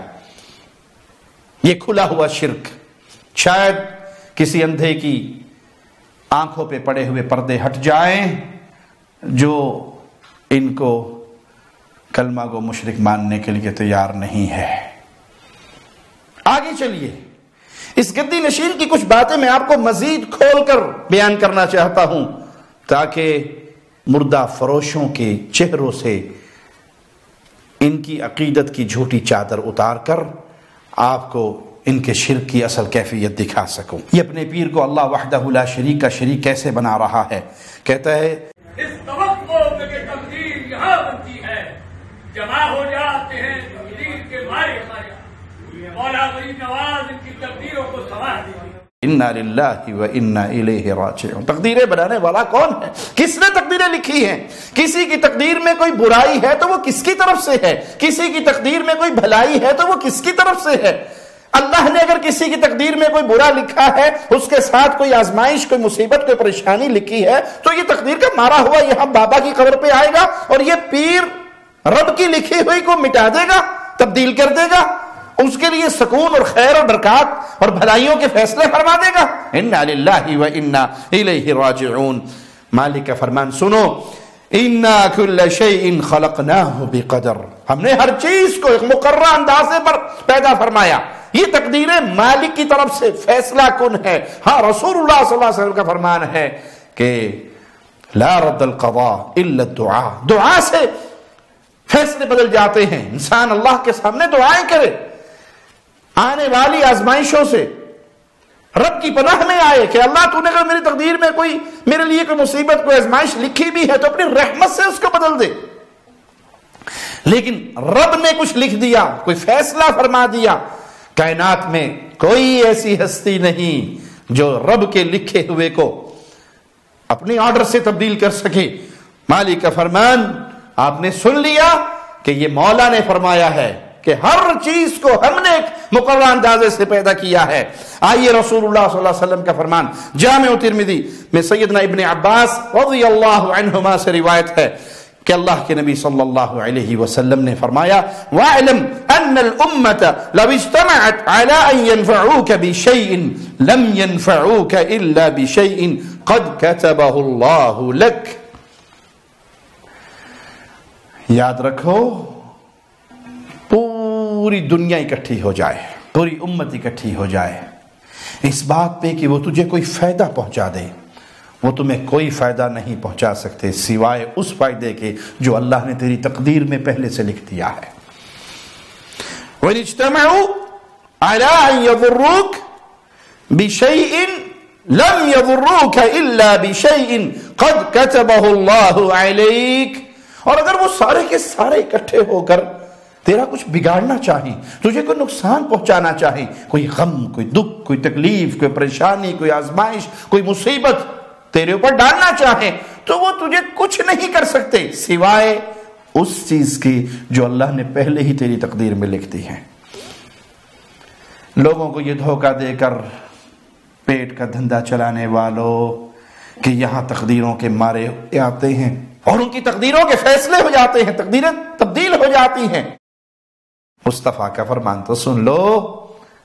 یہ کھلا ہوا شرک، شاید کسی اندھے کی آنکھوں پہ پڑے ہوئے پردے ہٹ جائیں جو ان کو کلمہ کو مشرک ماننے کے لیے تیار نہیں ہے. آگے چلیے، اس گدی نشین کی کچھ باتیں میں آپ کو مزید کھول کر بیان کرنا چاہتا ہوں تاکہ مردہ فروشوں کے چہروں سے ان کی عقیدت کی جھوٹی چادر اتار کر آپ کو ان کے شرک کی اصل کیفیت دکھا سکوں. یہ اپنے پیر کو اللہ وحدہ لا شریک کا شریک کیسے بنا رہا ہے؟ کہتا ہے اس توقع کہ تقدیر یہاں بنتی ہے، جمع ہو جاتے ہیں تقدیر کے مارے ہمارے مولا غریب نواز ان کی تقدیروں کو سنوار دیتے. انا للہ و انا الیہ راجعون. تقدیریں بنانے والا کون ہے؟ کس نے تقدیریں لکھی ہیں؟ کسی کی تقدیر میں کوئی برائی ہے تو وہ کس کی طرف سے ہے؟ کسی کی تقدیر میں کوئی بھلائی ہے تو وہ کس کی طرف سے ہے؟ اللہ نے اگر کسی کی تقدیر میں کوئی برا لکھا ہے، اس کے ساتھ کوئی آزمائش، کوئی مصیبت، کوئی پریشانی لکھی ہے، تو یہ تقدیر کا مارا ہوا یہاں بابا کی قبر پہ آئے گا اور یہ پیر رب کی لکھی ہوئی کو مٹا دے گا، تبدیل کر دے گا، اس کے لیے سکون اور خیر اور برکات اور بھلائیوں کے فیصلے فرما دے گا. انا للہ و انا الیہ راجعون. مالک کا فرمان سنو، انا کل شیء خلقناہ بقدر، ہم نے ہر چیز کو ایک مقررہ اندازے پر پیدا فرمایا. یہ تقدیریں مالک کی طرف سے فیصلہ کن ہے. ہاں رسول اللہ صلی اللہ علیہ وسلم کا فرمان ہے کہ لا رد القضاء الا الدعاء، دعا سے فیصلے بدل جاتے ہیں. انسان اللہ کے سامنے دعائیں کرے، آنے والی آزمائشوں سے رب کی پناہ میں آئے کہ اللہ تو نے اگر میری تقدیر میں کوئی میرے لیے کوئی مصیبت، کوئی آزمائش لکھی بھی ہے تو اپنی رحمت سے اس کو بدل دے. لیکن رب نے کچھ لکھ دیا، کوئی فیصلہ فرما دیا، کائنات میں کوئی ایسی ہستی نہیں جو رب کے لکھے ہوئے کو اپنے آرڈر سے تبدیل کر سکے. مالک کا فرمان آپ نے سن لیا کہ یہ مولا نے فرمایا ہے کہ ہر چیز کو ہم نے ایک مقررہ اندازے سے پیدا کیا ہے. آئیے رسول اللہ صلی اللہ علیہ وسلم کا فرمان جامع ترمذی میں سیدنا ابن عباس رضی اللہ عنہما سے روایت ہے کہ اللہ کے نبی صلی اللہ علیہ وسلم نے فرمایا وَاعْلَمْ أَنَّ الْأُمَّةَ لَوْ اجْتَمَعَتْ عَلَىٰ أَن يَنْفَعُوكَ بِشَيْءٍ لَمْ يَنْفَعُوكَ إِلَّا بِشَيْءٍ قَدْ كَتَبَهُ اللَّهُ لَكَ. یاد رکھو پوری دنیا اکٹھی ہو جائے، پوری امت اکٹھی ہو جائے اس بات پہ کہ وہ تجھے کوئی فائدہ پہنچا دے، وہ تمہیں کوئی فائدہ نہیں پہنچا سکتے سوائے اس فائدے کے جو اللہ نے تیری تقدیر میں پہلے سے لکھ دیا ہے۔ وَإِنِ اجْتَمَعُوا عَلَىٰ أَن يَضُرُّوكَ بِشَيْءٍ لَمْ يَضُرُّوكَ إِلَّا بِشَيْءٍ قَدْ كَتَبَهُ اللَّهُ عَلَيْكَ، اور اگر وہ سارے کے سارے اکٹھے ہو کر تیرا کچھ بگاڑنا چاہیں، تجھے کوئی نقصان پہنچانا چاہیں، کوئی غم، کوئی دکھ، کوئی تکلیف، کوئی پریشانی، کوئی آزمائش، کوئی مصیبت تیرے اوپر ڈالنا چاہیں، تو وہ تجھے کچھ نہیں کر سکتے سوائے اس چیز کی جو اللہ نے پہلے ہی تیری تقدیر میں لکھ دی ہے۔ لوگوں کو یہ دھوکہ دے کر پیٹ کا دھندا چلانے والوں کہ یہاں تقدیروں کے مارے آتے ہیں اور ان کی تقدیروں کے فیصلے ہو جاتے ہیں، تقدیریں تبدیل ہو جاتی ہیں۔ مصطفیٰ کا فرمان تو سن لو،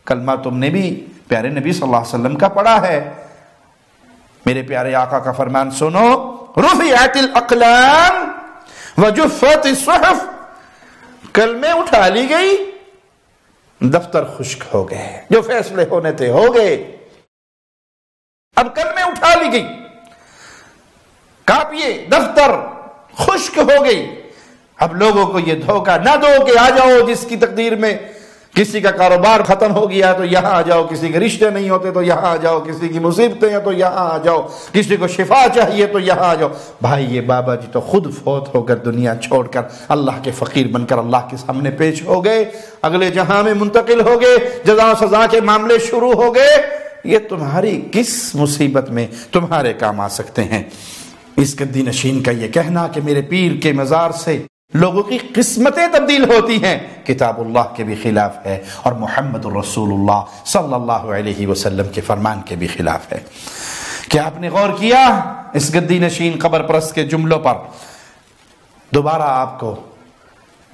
کلمہ تم نے بھی پیارے نبی صلی اللہ علیہ وسلم کا پڑھا ہے، میرے پیارے آقا کا فرمان سنو، رفعت الاقلام وجفت الصحف، کلمے اٹھا لی گئی، دفتر خشک ہو گئے، جو فیصلے ہونے تھے ہو گئے، اب کلمے اٹھا لی گئی، کاپیے دفتر خشک ہو گئی۔ اب لوگوں کو یہ دھوکہ نہ دو کہ آ جاؤ، جس کی تقدیر میں کسی کا کاروبار ختم ہو گیا تو یہاں آ جاؤ، کسی کے رشتے نہیں ہوتے تو یہاں آ جاؤ، کسی کی مصیبتیں ہیں تو یہاں آ جاؤ، کسی کو شفا چاہیے تو یہاں آ جاؤ۔ بھائی یہ بابا جی تو خود فوت ہو کر دنیا چھوڑ کر اللہ کے فقیر بن کر اللہ کے سامنے پیش ہو گئے، اگلے جہاں میں منتقل ہو گئے، جزا و سزا کے معاملے شروع ہو گئے، یہ تمہاری کس مصیبت میں تمہارے کام آ سکتے ہیں؟ اس گدی نشین کا یہ کہنا کہ میرے پیر کے مزار سے لوگوں کی قسمتیں تبدیل ہوتی ہیں، کتاب اللہ کے بھی خلاف ہے اور محمد الرسول اللہ صلی اللہ علیہ وسلم کے فرمان کے بھی خلاف ہے۔ کیا آپ نے غور کیا اس گدی نشین قبر پرست کے جملوں پر؟ دوبارہ آپ کو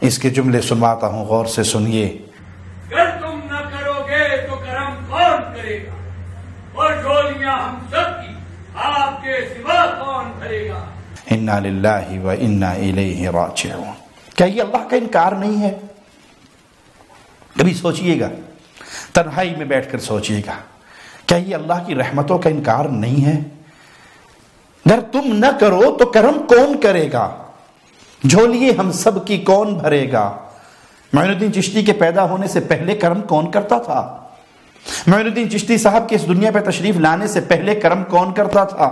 اس کے جملے سنواتا ہوں، غور سے سنیے۔ اگر تم نہ کرو گے تو کرم کون کرے گا، اور جھولیاں ہم سب کی آپ کے سوا کون بھرے گا؟ انا للہ و انا الیہ راجعون۔ کیا یہ اللہ کا انکار نہیں ہے؟ کبھی سوچئے گا، تنہائی میں بیٹھ کر سوچئے گا، کیا یہ اللہ کی رحمتوں کا انکار نہیں ہے؟ اگر تم نہ کرو تو کرم کون کرے گا، جھولیے ہم سب کی کون بھرے گا؟ معین الدین چشتی کے پیدا ہونے سے پہلے کرم کون کرتا تھا؟ معین الدین چشتی صاحب کے اس دنیا پہ تشریف لانے سے پہلے کرم کون کرتا تھا؟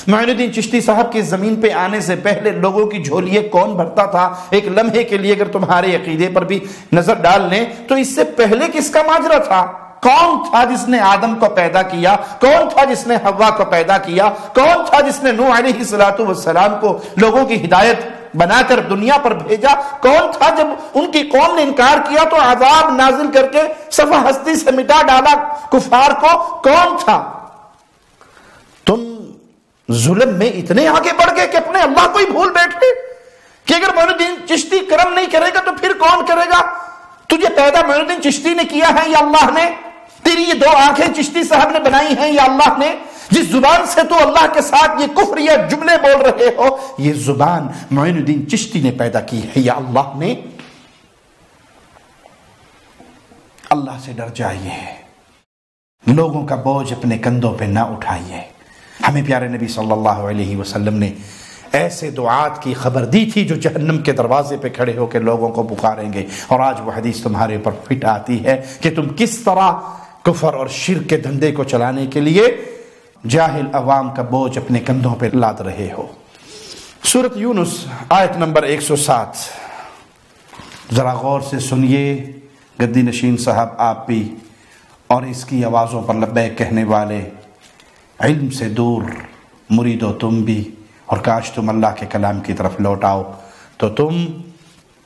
معین الدین چشتی صاحب کے زمین پہ آنے سے پہلے لوگوں کی جھولیے کون بھرتا تھا؟ ایک لمحے کے لیے اگر تمہارے عقیدے پر بھی نظر ڈال لیں تو اس سے پہلے کس کا ماجرا تھا؟ کون تھا جس نے آدم کو پیدا کیا؟ کون تھا جس نے حوا کو پیدا کیا؟ کون تھا جس نے نوح علیہ السلام کو لوگوں کی ہدایت بنا کر دنیا پر بھیجا؟ کون تھا جب ان کی قوم نے انکار کیا تو عذاب نازل کر کے صفحہ ہستی سے مٹا ڈالا کفار کو؟ کون تھا؟ تم ظلم میں اتنے آگے بڑھ گئے کہ اپنے اللہ کو ہی بھول بیٹھے کہ اگر معین الدین چشتی کرم نہیں کرے گا تو پھر کون کرے گا؟ تجھے پیدا معین الدین چشتی نے کیا ہے یا اللہ نے؟ تیری یہ دو آنکھیں چشتی صاحب نے بنائی ہیں یا اللہ نے؟ جس زبان سے تو اللہ کے ساتھ یہ کفر یا جملے بول رہے ہو، یہ زبان معین الدین چشتی نے پیدا کی ہے یا اللہ نے؟ اللہ سے ڈر جائیے، لوگوں کا بوجھ اپنے کندھوں پہ نہ اٹھائیے۔ ہمیں پیارے نبی صلی اللہ علیہ وسلم نے ایسے دعات کی خبر دی تھی جو جہنم کے دروازے پہ کھڑے ہو کے لوگوں کو پکاریں گے، اور آج وہ حدیث تمہارے اوپر فٹ آتی ہے کہ تم کس طرح کفر اور شرک کے دھندے کو چلانے کے لیے جاہل عوام کا بوجھ اپنے کندھوں پہ لاد رہے ہو۔ سورۃ یونس آیت نمبر 107 ذرا غور سے سنیے، گدی نشین صاحب آپ بھی اور اس کی آوازوں پر لبیک کہنے والے، علم سے دور مرید و تم بھی، اور کاش تم اللہ کے کلام کی طرف لوٹ آؤ تو تم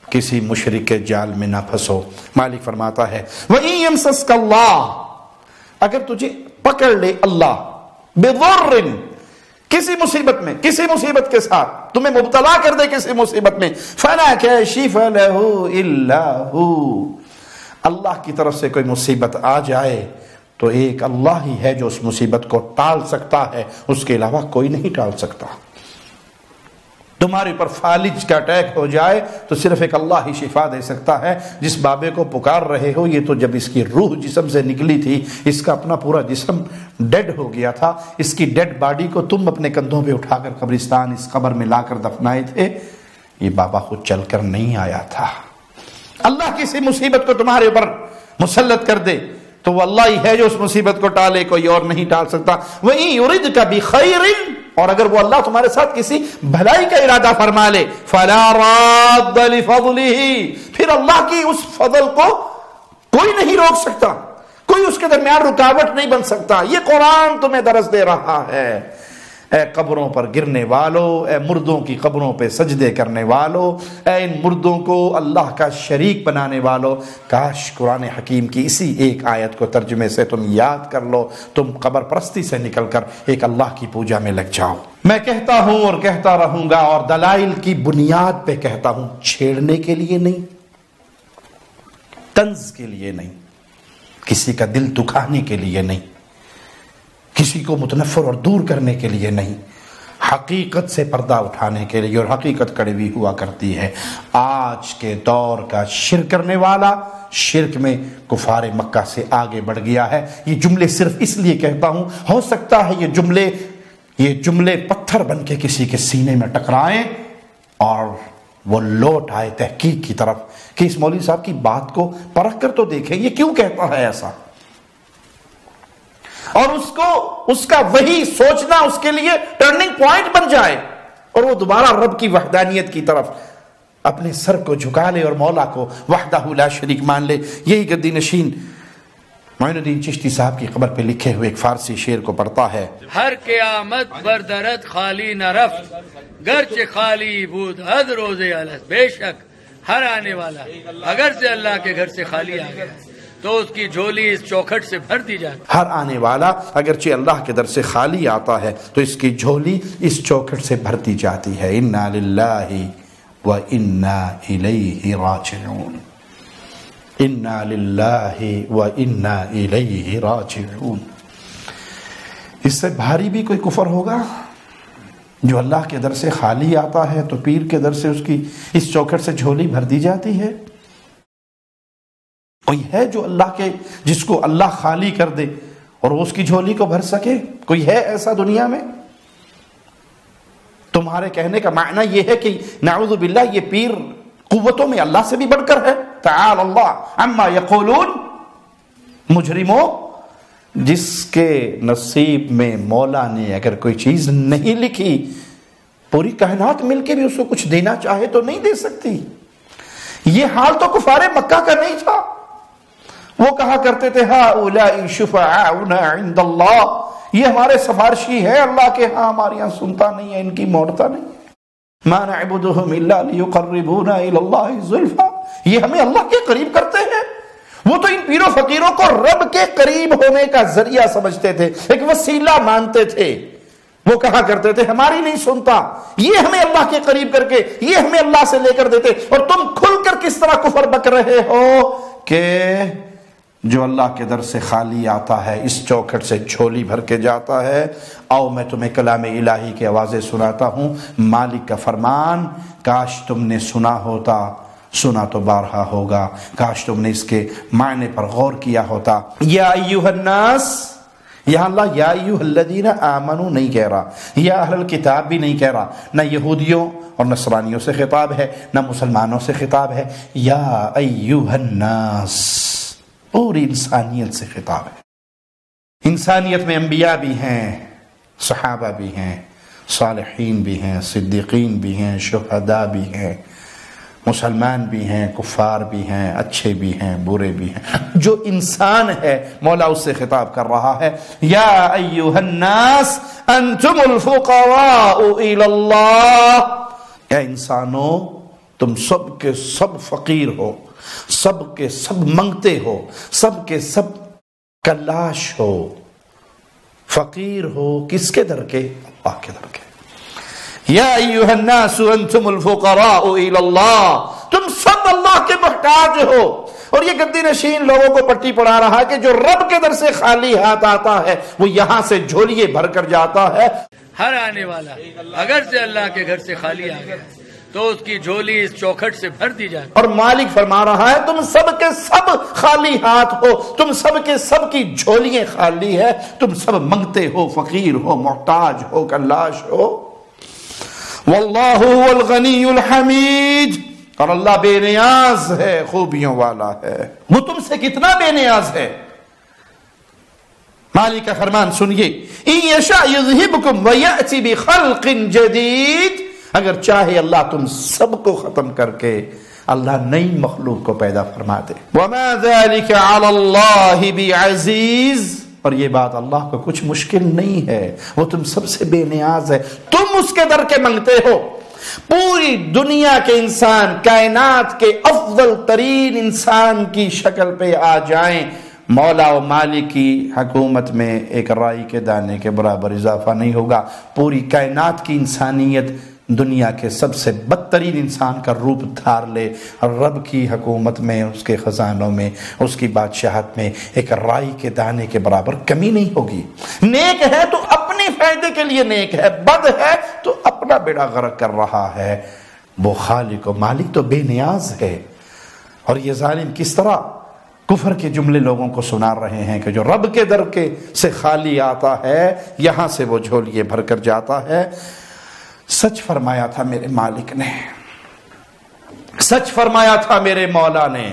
کسی مشرک کے جال میں نہ پھنسو۔ مالک فرماتا ہے وَإِن يَمْسَسْكَ اللَّهُ، اگر تجھے پکڑ لے اللہ بِضُرٍ، کسی مصیبت میں، کسی مصیبت کے ساتھ تمہیں مبتلا کر دے کسی مصیبت میں، فَلَا كَاشِفَ لَهُ إِلَّا هُوَ، اللہ کی طرف سے کوئی مصیبت آ جائے تو ایک اللہ ہی ہے جو اس مصیبت کو ٹال سکتا ہے، اس کے علاوہ کوئی نہیں ٹال سکتا۔ تمہارے اوپر فالج کا اٹیک ہو جائے تو صرف ایک اللہ ہی شفا دے سکتا ہے. جس بابے کو پکار رہے ہو، یہ تو جب اس کی روح جسم سے نکلی تھی، اس کا اپنا پورا جسم ڈیڈ ہو گیا تھا. اس کی ڈیڈ باڈی کو تم اپنے کندھوں پہ اٹھا کر قبرستان اس قبر میں لا کر دفنائے تھے. یہ بابا خود چل کر نہیں آیا تھا. اللہ کسی مصیبت کو تمہارے اوپر مسلط کر دے تو وہ اللہ ہی ہے جو اس مصیبت کو ٹالے، کوئی اور نہیں ٹال سکتا. وَإِن يُرِدْكَ بِخَيْرٍ، اور اگر وہ اللہ تمہارے ساتھ کسی بھلائی کا ارادہ فرما لے، فَلَا رَادَّ لِفَضْلِهِ، پھر اللہ کی اس فضل کو کوئی نہیں روک سکتا، کوئی اس کے درمیان رکاوٹ نہیں بن سکتا. یہ قرآن تمہیں درس دے رہا ہے. اے قبروں پر گرنے والوں، اے مردوں کی قبروں پہ سجدے کرنے والوں، اے ان مردوں کو اللہ کا شریک بنانے والوں، کاش قرآن حکیم کی اسی ایک آیت کو ترجمے سے تم یاد کر لو، تم قبر پرستی سے نکل کر ایک اللہ کی پوجا میں لگ جاؤ. میں کہتا ہوں اور کہتا رہوں گا، اور دلائل کی بنیاد پہ کہتا ہوں، چھیڑنے کے لیے نہیں، طنز کے لیے نہیں، کسی کا دل دکھانے کے لیے نہیں، کسی کو متنفر اور دور کرنے کے لیے نہیں، حقیقت سے پردہ اٹھانے کے لیے. اور حقیقت کڑوی ہوا کرتی ہے. آج کے دور کا شرک کرنے والا شرک میں کفار مکہ سے آگے بڑھ گیا ہے. یہ جملے صرف اس لیے کہتا ہوں، ہو سکتا ہے یہ جملے پتھر بن کے کسی کے سینے میں ٹکرائیں اور وہ لوٹ آئے تحقیق کی طرف کہ اس مولوی صاحب کی بات کو پرکھ کر تو دیکھیں یہ کیوں کہتا ہے ایسا، اور اس کا وہی سوچنا اس کے لیے ٹرننگ پوائنٹ بن جائے اور وہ دوبارہ رب کی وحدانیت کی طرف اپنے سر کو جھکا لے اور مولا کو وحدہ لا شریک مان لے. یہی گدی نشین معین الدین چشتی صاحب کی قبر پہ لکھے ہوئے ایک فارسی شعر کو پڑھتا ہے. ہر قیامت بردرد خالی نہ رفت، گرچہ خالی بود حد روز الست. بے شک ہر آنے والا اگر سے اللہ کے گھر سے خالی آ گیا تو اس کی جھولی اس چوکھٹ سے بھر دی جاتی. ہر آنے والا اگرچہ اللہ کے در سے خالی آتا ہے تو اس کی جھولی اس چوکھٹ سے بھرتی جاتی ہے. انا للہ و انا الیہ راجعون، انا للہ و انا الیہ راجعون. اس سے بھاری بھی کوئی کفر ہوگا؟ جو اللہ کے در سے خالی آتا ہے تو پیر کے در سے اس کی اس چوکھٹ سے جھولی بھر دی جاتی ہے. کوئی ہے جو جس کو اللہ خالی کر دے اور اس کی جھولی کو بھر سکے؟ کوئی ہے ایسا دنیا میں؟ تمہارے کہنے کا معنی یہ ہے کہ نعوذ باللہ یہ پیر قوتوں میں اللہ سے بھی بڑھ کر ہے. تعالی اللہ عما یقولون. مجرموں، جس کے نصیب میں مولا نے اگر کوئی چیز نہیں لکھی، پوری کائنات مل کے بھی اس کو کچھ دینا چاہے تو نہیں دے سکتی. یہ حال تو کفار مکہ کا نہیں تھا. وہ کہا کرتے تھے ہؤلاء شفعاؤنا عند اللہ، یہ ہمارے سفارشی ہے اللہ کے ہاں، ہمارے یہاں سنتا نہیں ہے، ان کی موڑتا نہیں. ما نعبدهم الا ليقربونا الى الله زلفا، یہ ہمیں اللہ کے قریب کرتے ہیں. وہ تو ان پیروں فقیروں کو رب کے قریب ہونے کا ذریعہ سمجھتے تھے، ایک وسیلہ مانتے تھے. وہ کہا کرتے تھے ہماری نہیں سنتا، یہ ہمیں اللہ کے قریب کر کے یہ ہمیں اللہ سے لے کر دیتے. اور تم کھل کر کس طرح کفر بک رہے ہو کہ جو اللہ کے در سے خالی آتا ہے اس چوکھٹ سے جھولی بھر کے جاتا ہے. آؤ میں تمہیں کلام الہی کے آوازیں سناتا ہوں. مالک کا فرمان، کاش تم نے سنا ہوتا، سنا تو بارہا ہوگا، کاش تم نے اس کے معنی پر غور کیا ہوتا. یا ایھا الناس، یہاں اللہ یا ایھا الذین آمنوا نہیں کہہ رہا، یا اہل الکتاب بھی نہیں کہہ رہا، نہ یہودیوں اور نصرانیوں سے خطاب ہے، نہ مسلمانوں سے خطاب ہے. یا ایھا الناس، پوری انسانیت سے خطاب ہے. انسانیت میں انبیاء بھی ہیں، صحابہ بھی ہیں، صالحین بھی ہیں، صدیقین بھی ہیں، شہداء بھی ہیں، مسلمان بھی ہیں، کفار بھی ہیں، اچھے بھی ہیں، برے بھی ہیں. جو انسان ہے مولا اس سے خطاب کر رہا ہے. یا ایھا الناس انتم الفقراء الی اللہ، اے انسانوں تم سب کے سب فقیر ہو، سب کے سب منگتے ہو، سب کے سب کلاش ہو، فقیر ہو. کس کے در کے؟ اللہ کے در کے. یا ایھا الناس انتم الفقراء الی اللہ، تم سب اللہ کے محتاج ہو. اور یہ گدی نشین لوگوں کو پٹی پڑھا رہا کہ جو رب کے در سے خالی ہاتھ آتا ہے وہ یہاں سے جھولیے بھر کر جاتا ہے. ہر آنے والا اگر سے اللہ کے گھر سے خالی آ گیا تو اس کی جھولی اس چوکھٹ سے بھر دی جاتی. اور مالک فرما رہا ہے تم سب کے سب خالی ہاتھ ہو, تم سب کے سب کی جھولیاں خالی ہے, تم سب منگتے ہو, فقیر ہو, محتاج ہو, کلاش ہو. واللہ هو الغنی الحمید, اور اللہ بے نیاز ہے, خوبیوں والا ہے. وہ تم سے کتنا بے نیاز ہے. مالک کا فرمان سنیے, ان یشاء یذہبکم ویأتی بخلق جدید, اگر چاہے اللہ تم سب کو ختم کر کے اللہ نئی مخلوق کو پیدا فرما دے. وما ذلک علی اللہ بعزیز, اور یہ بات اللہ کو کچھ مشکل نہیں ہے, وہ تم سب سے بے نیاز ہے, تم اس کے در کے منگتے ہو. پوری دنیا کے انسان, کائنات کے افضل ترین انسان کی شکل پہ آ جائیں, مولا و مالک کی حکومت میں ایک رائی کے دانے کے برابر اضافہ نہیں ہوگا. پوری کائنات کی انسانیت دنیا کے سب سے بدترین انسان کا روپ دھار لے, اور رب کی حکومت میں, اس کے خزانوں میں, اس کی بادشاہت میں ایک رائی کے دانے کے برابر کمی نہیں ہوگی. نیک ہے تو اپنے فائدے کے لیے نیک ہے, بد ہے تو اپنا بیڑا غرق کر رہا ہے. وہ خالق و مالک تو بے نیاز ہے. اور یہ ظالم کس طرح کفر کے جملے لوگوں کو سنا رہے ہیں کہ جو رب کے در کے سے خالی آتا ہے یہاں سے وہ جھولیے بھر کر جاتا ہے. سچ فرمایا تھا میرے مالک نے, سچ فرمایا تھا میرے مولا نے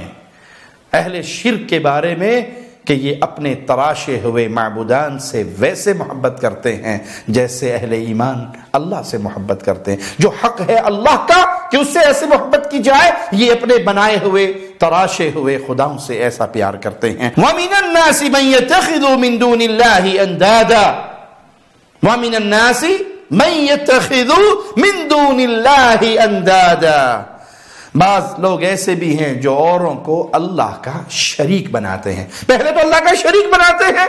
اہل شرک کے بارے میں کہ یہ اپنے تراشے ہوئے معبودان سے ویسے محبت کرتے ہیں جیسے اہل ایمان اللہ سے محبت کرتے ہیں. جو حق ہے اللہ کا کہ اس سے ایسے محبت کی جائے, یہ اپنے بنائے ہوئے تراشے ہوئے خداؤں سے ایسا پیار کرتے ہیں. وَمِنَ النَّاسِ مَن يَتَّخِذُ مِن دُونِ اللَّهِ أَندَادًا, وَمِنَ النَّاسِ مَن يَتَّخِذُ مِن دُونِ اللَّهِ أَندَادًا, بعض لوگ ایسے بھی ہیں جو اوروں کو اللہ کا شریک بناتے ہیں. پہلے تو اللہ کا شریک بناتے ہیں,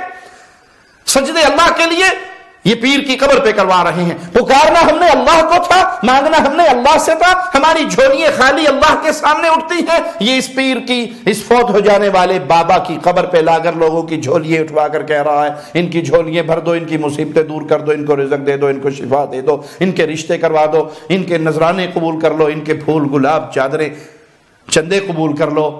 سجدے اللہ کے لیے یہ پیر کی قبر پہ کروا رہے ہیں. پکارنا ہم نے اللہ کو تھا, مانگنا ہم نے اللہ سے تھا, ہماری جھولیاں خالی اللہ کے سامنے اٹھتی ہیں. یہ اس پیر کی, اس فوت ہو جانے والے بابا کی قبر پہ لا کر لوگوں کی جھولیاں اٹھوا کر کہہ رہا ہے ان کی جھولیاں بھر دو, ان کی مصیبتیں دور کر دو, ان کو رزق دے دو, ان کو شفا دے دو, ان کے رشتے کروا دو, ان کے نذرانے قبول کر لو, ان کے پھول گلاب چادریں چندے قبول کر لو.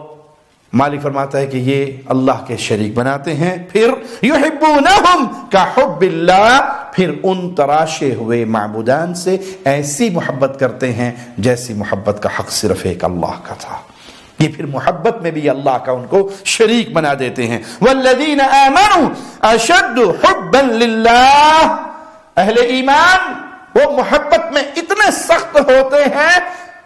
مالک فرماتا ہے کہ یہ اللہ کے شریک بناتے ہیں. پھر یحبونہم کحب اللہ, پھر ان تراشے ہوئے معبودان سے ایسی محبت کرتے ہیں جیسی محبت کا حق صرف ایک اللہ کا تھا. یہ پھر محبت میں بھی اللہ کا ان کو شریک بنا دیتے ہیں. والذین آمنوا اشد حبا للہ, اہل ایمان وہ محبت میں اتنے سخت ہوتے ہیں,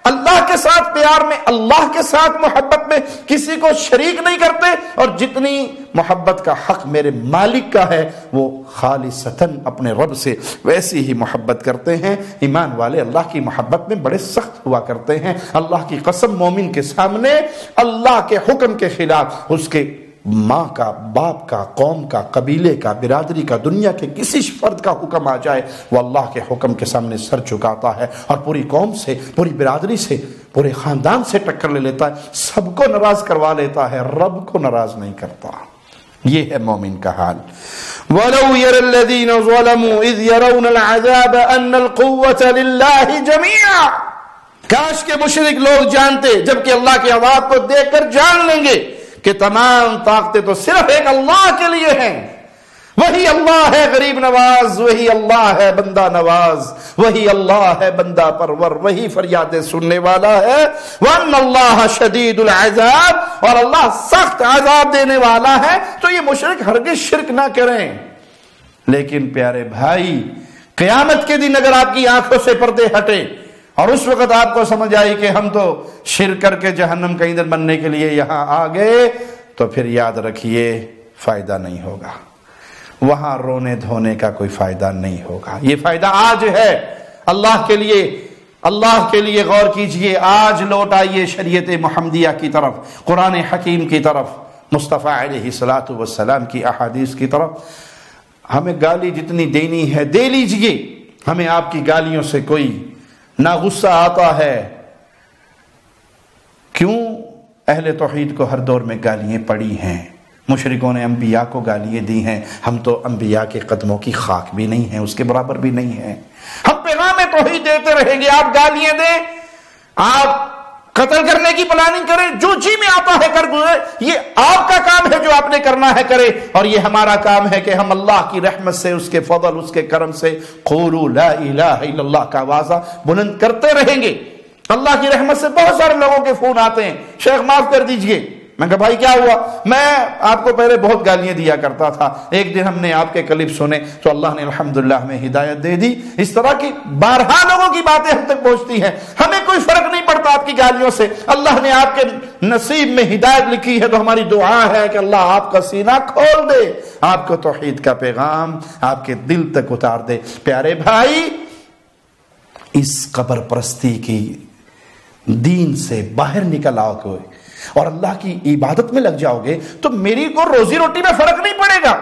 اللہ کے ساتھ پیار میں, اللہ کے ساتھ محبت میں کسی کو شریک نہیں کرتے. اور جتنی محبت کا حق میرے مالک کا ہے وہ خالصتاً اپنے رب سے ویسی ہی محبت کرتے ہیں. ایمان والے اللہ کی محبت میں بڑے سخت ہوا کرتے ہیں. اللہ کی قسم, مومن کے سامنے اللہ کے حکم کے خلاف اس کے ماں کا, باپ کا, قوم کا, قبیلے کا, برادری کا, دنیا کے کسی فرد کا حکم آ جائے وہ اللہ کے حکم کے سامنے سر جھکاتا ہے اور پوری قوم سے, پوری برادری سے, پورے خاندان سے ٹکر لے لیتا ہے, سب کو ناراض کروا لیتا ہے, رب کو ناراض نہیں کرتا. یہ ہے مومن کا حال. وَلَوْ يَرَى الَّذِينَ ظَلَمُوا إِذْ يَرَوْنَ الْعَذَابَ أَنَّ الْقُوَّةَ لِلَّهِ جَمِيعًا, کاش کے مشرک لوگ جانتے جبکہ اللہ کے عذاب کو دیکھ کر جان لیں گے کہ تمام طاقتیں تو صرف ایک اللہ کے لیے ہیں. وہی اللہ ہے غریب نواز, وہی اللہ ہے بندہ نواز, وہی اللہ ہے بندہ پرور, وہی فریادیں سننے والا ہے. وَأَنَّ اللَّهَ شَدِيدُ الْعَذَابِ, اور اللہ سخت عذاب دینے والا ہے. تو یہ مشرک ہرگز شرک نہ کریں. لیکن پیارے بھائی, قیامت کے دن اگر آپ کی آنکھوں سے پردے ہٹے اور اس وقت آپ کو سمجھ آئی کہ ہم تو شرک کر کے جہنم کا ایندھن بننے کے لیے یہاں آ گئے, تو پھر یاد رکھیے فائدہ نہیں ہوگا. وہاں رونے دھونے کا کوئی فائدہ نہیں ہوگا. یہ فائدہ آج ہے. اللہ کے لیے غور کیجئے. آج لوٹ آئیے شریعت محمدیہ کی طرف, قرآن حکیم کی طرف, مصطفیٰ علیہ الصلاۃ والسلام کی احادیث کی طرف. ہمیں گالی جتنی دینی ہے دے لیجئے, ہمیں آپ کی گالیوں سے کوئی نہ غصہ آتا ہے. کیوں؟ اہل توحید کو ہر دور میں گالیاں پڑی ہیں, مشرکوں نے انبیاء کو گالیاں دی ہیں، ہم تو انبیاء کے قدموں کی خاک بھی نہیں ہیں، اس کے برابر بھی نہیں ہیں۔ ہم پیغام توحید دیتے رہیں گے، آپ گالیاں دیں، آپ قتل کرنے کی پلاننگ کریں، جو جی میں آتا ہے کر گزرے، یہ آپ کا کام ہے، جو آپ نے کرنا ہے کرے، اور یہ ہمارا کام ہے کہ ہم اللہ کی رحمت سے، اس کے فضل، اس کے کرم سے قولوا لا الہ الا اللہ کا آوازہ بلند کرتے رہیں گے۔ اللہ کی رحمت سے بہت سارے لوگوں کے فون آتے ہیں، شیخ معاف کر دیجئے۔ میں کہا بھائی کیا ہوا؟ میں آپ کو پہلے بہت گالیاں دیا کرتا تھا، ایک دن ہم نے آپ کے کلپ سنے تو اللہ نے الحمدللہ ہمیں ہدایت دے دی۔ اس طرح کی بارہا لوگوں کی باتیں ہم تک پہنچتی ہیں، ہمیں کوئی فرق نہیں پڑتا آپ کی گالیوں سے، اللہ نے آپ کے نصیب میں ہدایت لکھی ہے تو ہماری دعا ہے کہ اللہ آپ کا سینہ کھول دے، آپ کو توحید کا پیغام آپ کے دل تک اتار دے۔ پیارے بھائی، اس قبر پرستی کی دین سے باہر نکل آؤ گے اور اللہ کی عبادت میں لگ جاؤ گے تو میری کو روزی روٹی میں فرق نہیں پڑے گا،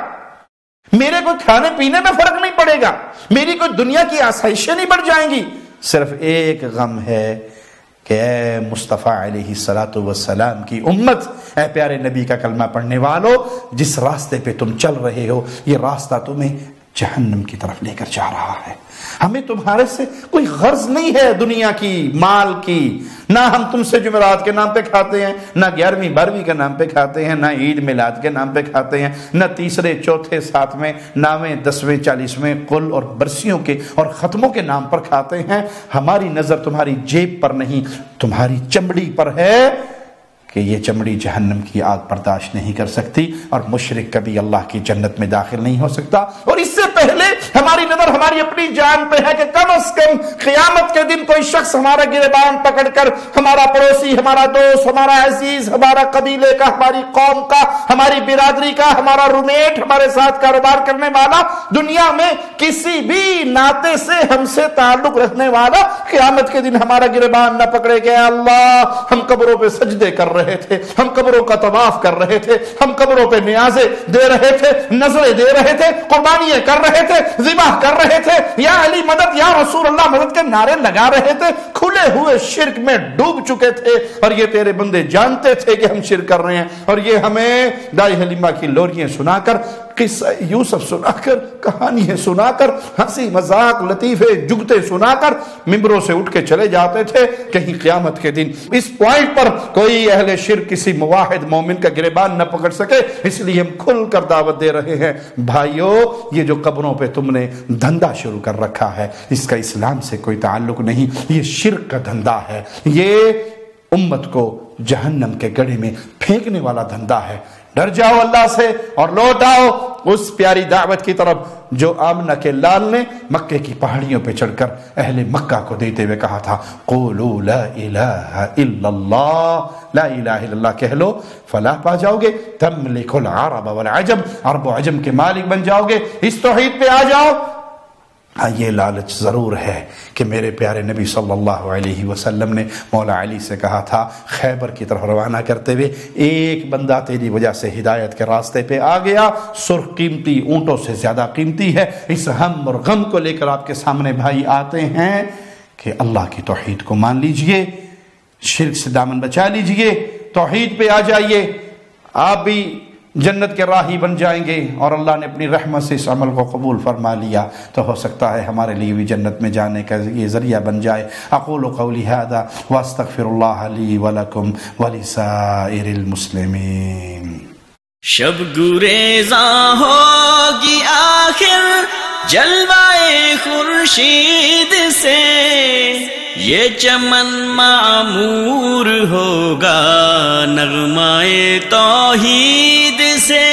میرے کو کھانے پینے میں فرق نہیں پڑے گا، میری کوئی دنیا کی آسائشیں نہیں بڑھ جائیں گی۔ صرف ایک غم ہے کہ اے مصطفیٰ علیہ الصلوۃ والسلام کی امت، اے پیارے نبی کا کلمہ پڑھنے والو، جس راستے پہ تم چل رہے ہو یہ راستہ تمہیں جہنم کی طرف لے کر جا رہا ہے۔ ہمیں تمہارے سے کوئی غرض نہیں ہے دنیا کی، مال کی، نہ ہم تم سے جمعرات کے نام پہ کھاتے ہیں، نہ 11ویں 12ویں کے نام پہ کھاتے ہیں، نہ عید میلاد کے نام پہ کھاتے ہیں، نہ تیسرے چوتھے ساتویں 9ویں 10ویں 40ویں قل اور برسیوں کے اور ختموں کے نام پر کھاتے ہیں۔ ہماری نظر تمہاری جیب پر نہیں، تمہاری چمڑی پر ہے کہ یہ چمڑی جہنم کی آگ برداشت نہیں کر سکتی، اور مشرک کبھی اللہ کی جنت میں داخل نہیں ہو سکتا۔ اور اس سے پہلے ہماری نظر ہماری اپنی جان پہ ہے کہ کم از کم قیامت کے دن کوئی شخص ہمارا گریبان پکڑ کر، ہمارا پڑوسی، ہمارا دوست، ہمارا عزیز، ہمارا قبیلے کا، ہماری قوم کا، ہماری برادری کا، ہمارا رومیٹ، ہمارے ساتھ کاروبار کرنے والا، دنیا میں کسی بھی ناطے سے ہم سے تعلق رکھنے والا، قیامت کے دن ہمارا گریبان نہ پکڑے کہ اللہ ہم قبروں پہ سجدے کر رہے تھے، ہم قبروں کا طواف کر رہے تھے، ہم قبروں پہ نیازیں دے رہے تھے، نظریں دے رہے تھے، قربانیاں کر رہے تھے، ذبح کر رہے تھے، یا علی مدد، یا رسول اللہ مدد کے نعرے لگا رہے تھے، کھلے ہوئے شرک میں ڈوب چکے تھے، اور یہ تیرے بندے جانتے تھے کہ ہم شرک کر رہے ہیں، اور یہ ہمیں دائی حلیمہ کی لوریاں سنا کر، قصہ یوسف سنا کر، کہانیاں سنا کر، ہنسی مذاق لطیفے جگتے سنا کر ممبروں سے اٹھ کے چلے جاتے تھے۔ کہیں قیامت کے دن اس پوائنٹ پر کوئی اہل شرک کسی موحد مومن کا گریبان نہ پکڑ سکے، اس لیے ہم کھل کر دعوت دے رہے ہیں، بھائیو یہ جو قبروں پہ تم نے دھندا شروع کر رکھا ہے اس کا اسلام سے کوئی تعلق نہیں، یہ شرک کا دھندا ہے، یہ امت کو جہنم کے گڑھے میں پھینکنے والا دھندا ہے۔ ڈر جاؤ اللہ سے اور لوٹ آؤ اس پیاری دعوت کی طرف جو آمنہ کے لال نے مکے کی پہاڑیوں پہ چڑھ کر اہل مکہ کو دیتے ہوئے کہا تھا، قولوا لا الہ الا اللہ، لا الہ الا اللہ کہہ لو فلاح پا جاؤ گے، تملک العرب والعجم، عرب و عجم کے مالک بن جاؤ گے، اس توحید پہ آ جاؤ۔ یہ لالچ ضرور ہے کہ میرے پیارے نبی صلی اللہ علیہ وسلم نے مولا علی سے کہا تھا خیبر کی طرف روانہ کرتے ہوئے، ایک بندہ تیری وجہ سے ہدایت کے راستے پہ آ گیا، سرخ قیمتی اونٹوں سے زیادہ قیمتی ہے۔ اس ہم اور غم کو لے کر آپ کے سامنے بھائی آتے ہیں کہ اللہ کی توحید کو مان لیجئے، شرک سے دامن بچا لیجئے، توحید پہ آ جائیے، آپ بھی جنت کے راہی بن جائیں گے، اور اللہ نے اپنی رحمت سے اس عمل کو قبول فرما لیا تو ہو سکتا ہے ہمارے لیے بھی جنت میں جانے کا یہ ذریعہ بن جائے۔ اقول قولی ھذا واستغفر اللہ لی ولکم ولسائر المسلمین۔ شب گریزاں ہوگی آخر جلوائے خورشید سے، یہ چمن معمور ہوگا نغمائے توحید سے،